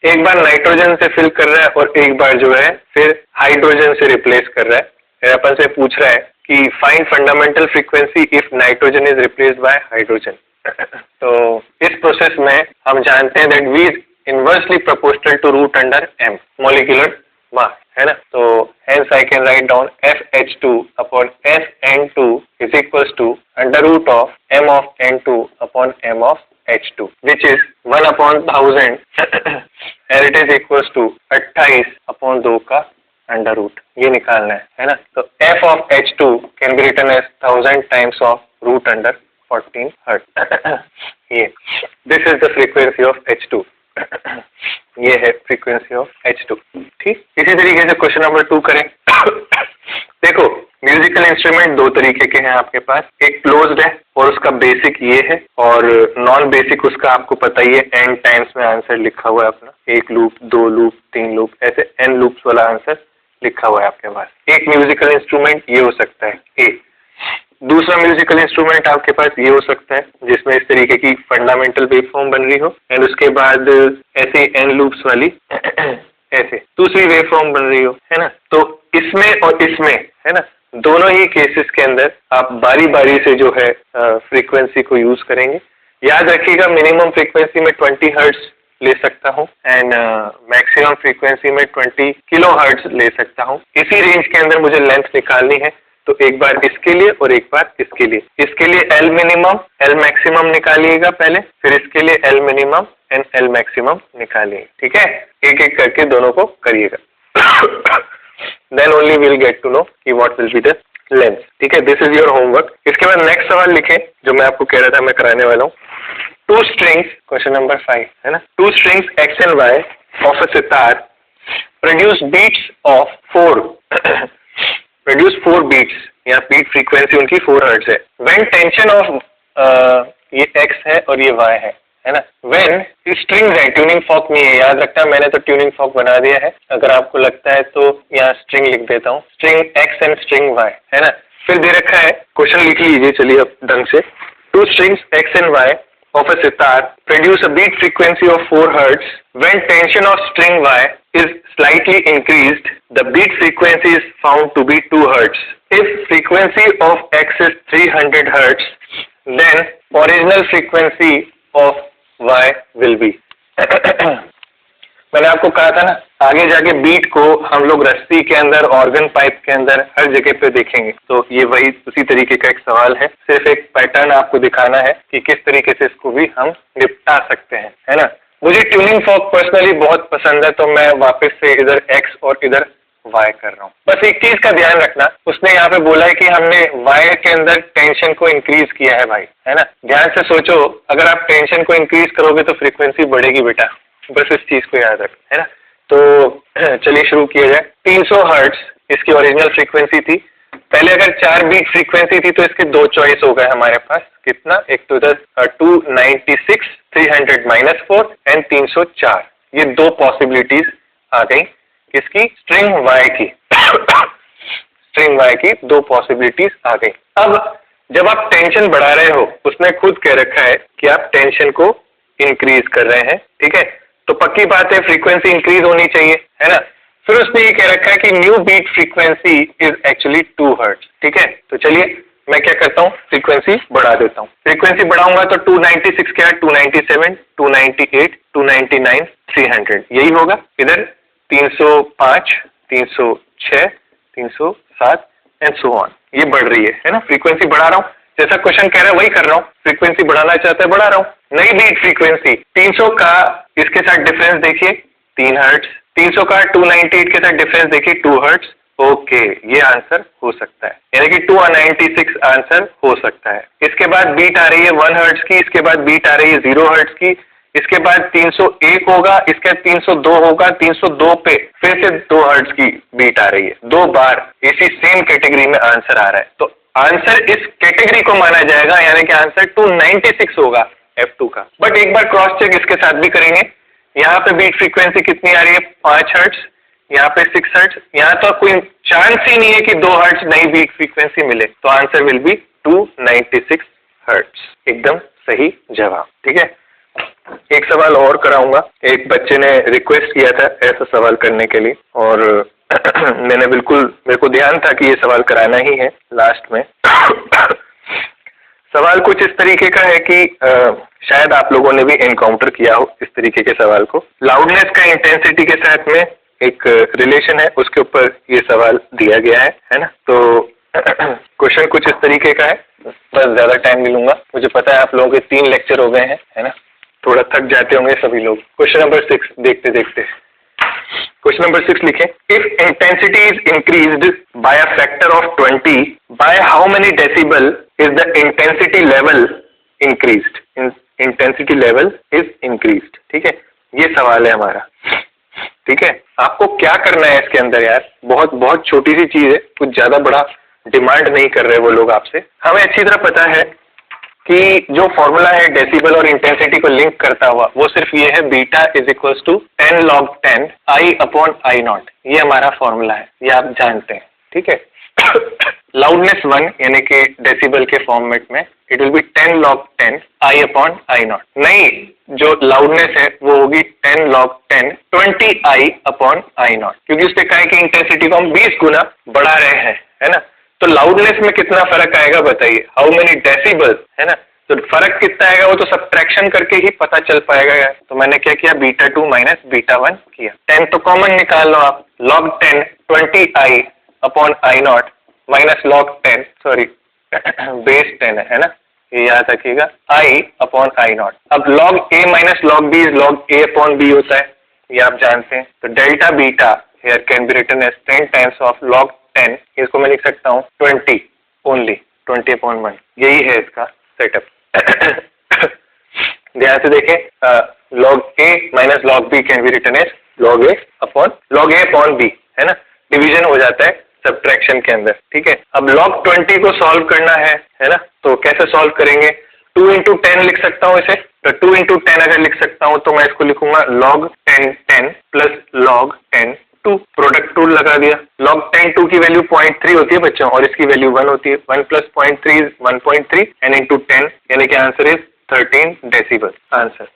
Speaker 1: एक बार नाइट्रोजन से फिल कर रहा है और एक बार जो है फिर हाइड्रोजन से रिप्लेस कर रहा है। फिर अपन से पूछ रहा है कि find fundamental frequency if nitrogen is replaced by hydrogen. तो इस प्रोसेस में हम जानते हैं that V is inversely proportional to root under m molecular mass, है ना। तो hence I can write down FH2 upon SN2 is equals to under root of m of N2 upon m of H2 which is 1 upon 1000 and it is equals to 28 upon 2 का अंडर रूट, ये निकालना है ना। तो f of H2 can be written as 1000 times of root under 14 hertz। ये this is the frequency of H2। ये है फ्रीक्वेंसी ऑफ H2। ठीक, इसी तरीके से क्वेश्चन नंबर 2 करें। देखो म्यूजिकल इंस्ट्रूमेंट 2 तरीके के हैं आपके पास, एक क्लोज्ड है और उसका बेसिक ये है, और नॉन बेसिक उसका आपको पता ही है, n टाइम्स में आंसर लिखा हुआ है अपना, 1 लूप 2 लूप 3 लूप, ऐसे n लूप्स वाला आंसर लिखा हुआ है आपके पास। एक म्यूजिकल इंस्ट्रूमेंट ये हो सकता है A। दूसरा म्यूजिकल इंस्ट्रूमेंट आपके पास ये हो सकता है जिसमें इस तरीके की फंडामेंटल वेवफॉर्म बन रही हो एंड उसके बाद ऐसे एन लूप्स वाली ऐसे दूसरी वेवफॉर्म बन रही हो, है ना। तो इसमें और इसमें, है ना, दोनों ही केसेस के अंदर आप बारी बारी से जो है फ्रीक्वेंसी को यूज करेंगे। याद रखिएगा मिनिमम फ्रीक्वेंसी में 20 हर्ट्ज ले सकता हूँ एंड मैक्सिमम फ्रीक्वेंसी में 20 किलो हर्ट्ज ले सकता हूँ। इसी रेंज के अंदर मुझे लेंथ निकालनी है, तो एक बार इसके लिए और एक बार इसके लिए। इसके लिए एल मिनिमम एल मैक्सिमम निकालिएगा पहले, फिर इसके लिए L minimum and L maximum निकालिए। ठीक है, एक एक करके दोनों को करिएगा। Then only will get to know कि what will be the length. ठीक है, दिस इज योर होमवर्क। इसके बाद नेक्स्ट सवाल लिखें जो मैं आपको कह रहा था मैं कराने वाला हूँ। टू स्ट्रिंग्स, क्वेश्चन नंबर 5 है ना। Two strings x and y of a sitar produce beats of 4 produce 4 beats, या बीट फ्रीक्वेंसी उनकी 4 हर्ट्ज है। व्हेन टेंशन ऑफ ये एक्स है और ये वाई है ना। व्हेन स्ट्रिंग्स है, ट्यूनिंग फॉर्क नहीं है, याद रखना मैंने तो ट्यूनिंग फॉर्क बना दिया है, अगर आपको लगता है तो यहाँ स्ट्रिंग लिख देता हूँ, string x and string y है ना। फिर दे रखा है, क्वेश्चन लिख लीजिए चलिए अब ढंग से। Two strings x and y of a sitar produce a beat frequency of 4 hertz. When tension of string Y is slightly increased, the beat frequency is found to be 2 hertz. If frequency of X is 300 hertz, then original frequency of Y will be. मैंने आपको कहा था ना, आगे जाके बीट को हम लोग रस्सी के अंदर, ऑर्गन पाइप के अंदर, हर जगह पे देखेंगे। तो ये वही उसी तरीके का एक सवाल है, सिर्फ एक पैटर्न आपको दिखाना है कि किस तरीके से इसको भी हम निपटा सकते हैं, है ना। मुझे ट्यूनिंग फॉर्क पर्सनली बहुत पसंद है, तो मैं वापस से इधर एक्स और इधर वाई कर रहा हूँ। बस एक चीज का ध्यान रखना, उसने यहाँ पे बोला है कि हमने वाई के अंदर टेंशन को इंक्रीज किया है भाई, है ना। ध्यान से सोचो, अगर आप टेंशन को इंक्रीज करोगे तो फ्रीक्वेंसी बढ़ेगी बेटा, बस इस चीज को याद रखना, है ना। तो चलिए शुरू किया जाए। 300 हर्ट्ज इसकी ओरिजिनल फ्रीक्वेंसी थी। पहले अगर 4 बीट फ्रीक्वेंसी थी तो इसके 2 चॉइस हो गए हमारे पास, कितना, एक तो 296, 300 - 4 एंड 304। ये 2 पॉसिबिलिटीज आ गई किसकी, स्ट्रिंग वाई की। स्ट्रिंग वाई की 2 पॉसिबिलिटीज आ गई। अब जब आप टेंशन बढ़ा रहे हो, उसने खुद कह रखा है कि आप टेंशन को इंक्रीज कर रहे हैं, ठीक है, तो पक्की बात है फ्रीक्वेंसी इंक्रीज होनी चाहिए, है ना। फिर उसने ये कह रखा है कि new beat frequency is actually 2 hertz. ठीक है, तो चलिए मैं क्या करता हूँ, फ्रीक्वेंसी बढ़ा देता हूँ। फ्रीक्वेंसी बढ़ाऊंगा तो 296 क्या, 297, 298, 299, 300 यही होगा। इधर 305, 306, 307 एंड सो ऑन, ये बढ़ रही है ना। फ्रीक्वेंसी बढ़ा रहा हूँ, जैसा क्वेश्चन कह रहा है वही कर रहा हूँ। फ्रीक्वेंसी बढ़ाना चाहता है, बढ़ा रहा हूँ। नई बीट फ्रीक्वेंसी 300 का इसके साथ डिफरेंस देखिए 3 हर्ट्ज, 300 का 298 के साथ डिफरेंस देखिए 2 हर्ट्ज। ओके, ये आंसर हो सकता है, यानी कि 296 आंसर हो सकता है। इसके बाद बीट आ रही है 1 हर्ट्ज की, इसके बाद बीट आ रही है 0 हर्ट्ज की, इसके बाद 301 होगा, इसके बाद 302 होगा, 302 पे फिर से 2 हर्ट्ज की बीट आ रही है। 2 बार इसी सेम कैटेगरी में आंसर आ रहा है, तो आंसर इस कैटेगरी को माना जाएगा, यानी कि आंसर 296 होगा F2 का। बट एक बार क्रॉस चेक इसके साथ भी करेंगे। यहाँ पे बीट फ्रीक्वेंसी कितनी आ रही है, 5 हर्ट्ज, यहाँ पे 6 हर्ट्ज, यहाँ तो कोई चांस ही नहीं है कि 2 हर्ट्ज नई बीट फ्रीक्वेंसी मिले, तो आंसर विल बी 296 हर्ट्ज, एकदम सही जवाब। ठीक है, एक सवाल और कराऊंगा। एक बच्चे ने रिक्वेस्ट किया था ऐसा सवाल करने के लिए, और मैंने बिल्कुल, मेरे को ध्यान था कि ये सवाल कराना ही है लास्ट में। सवाल कुछ इस तरीके का है कि शायद आप लोगों ने भी एनकाउंटर किया हो इस तरीके के सवाल को। लाउडनेस का इंटेंसिटी के साथ में एक रिलेशन है, उसके ऊपर ये सवाल दिया गया है ना। तो क्वेश्चन कुछ इस तरीके का है, बस ज्यादा टाइम नहीं लूंगा, मुझे पता है आप लोगों के 3 लेक्चर हो गए हैं, है ना, थोड़ा थक जाते होंगे सभी लोग। क्वेश्चन नंबर 6 देखते देखते। क्वेश्चन नंबर 6 लिखें, if intensity is increased by a factor of 20, by how many decibel is the intensity level increased. Intensity level is increased. ठीक है, ये सवाल है हमारा। ठीक है, आपको क्या करना है इसके अंदर यार, बहुत बहुत छोटी सी चीज है, कुछ ज्यादा बड़ा डिमांड नहीं कर रहे वो लोग आपसे। हमें अच्छी तरह पता है कि जो फॉर्मूला है डेसिबल और इंटेंसिटी को लिंक करता हुआ, वो सिर्फ ये है, beta is equals to 10 log 10 I/I0। ये हमारा फॉर्मूला है, ये आप जानते हैं। ठीक है, लाउडनेस 1 यानी कि डेसिबल के फॉर्मेट में it will B 10 log 10 I/I0। नहीं, जो लाउडनेस है वो होगी 10 log 10 20 I/I0, क्योंकि उसने कहा है कि इंटेंसिटी को हम 20 गुना बढ़ा रहे हैं, है ना। तो लाउडनेस में कितना फर्क आएगा बताइए, हाउ मेनी डेसिबल, है ना। तो फर्क कितना आएगा वो तो सब्ट्रैक्शन करके ही पता चल पाएगा। तो मैंने क्या किया, β2 माइनस β1 किया। 10 तो कॉमन निकाल लो आप, log 10 20i upon i0 minus log 10 sorry base 10 है ना, ये याद रखिएगा, i अपॉन i0। अब log a minus log b is log a upon b होता है, ये आप जानते हैं। तो delta beta here can be written as 10 times of log 10, इसको मैं लिख सकता हूँ 20 ओनली, 20/1, यही है इसका सेटअप। ध्यान से देखें, log a minus log b can be written as log a upon b, है ना, डिवीजन हो जाता है सब्ट्रैक्शन के अंदर, ठीक है। अब log 20 को सॉल्व करना है ना, तो कैसे सॉल्व करेंगे, 2 into 10 लिख सकता हूँ इसे। तो 2 into 10 अगर लिख सकता हूँ तो मैं इसको लिखूंगा log 10 plus log 10 2, product tool लगा दिया। log 10 2 की वैल्यू 0.3 होती है बच्चों, और इसकी वैल्यू 1 होती है। 1 प्लस 0.3 इज 1.3 एंड इंटू 10, यानी कि आंसर इज 13 डेसिबल आंसर।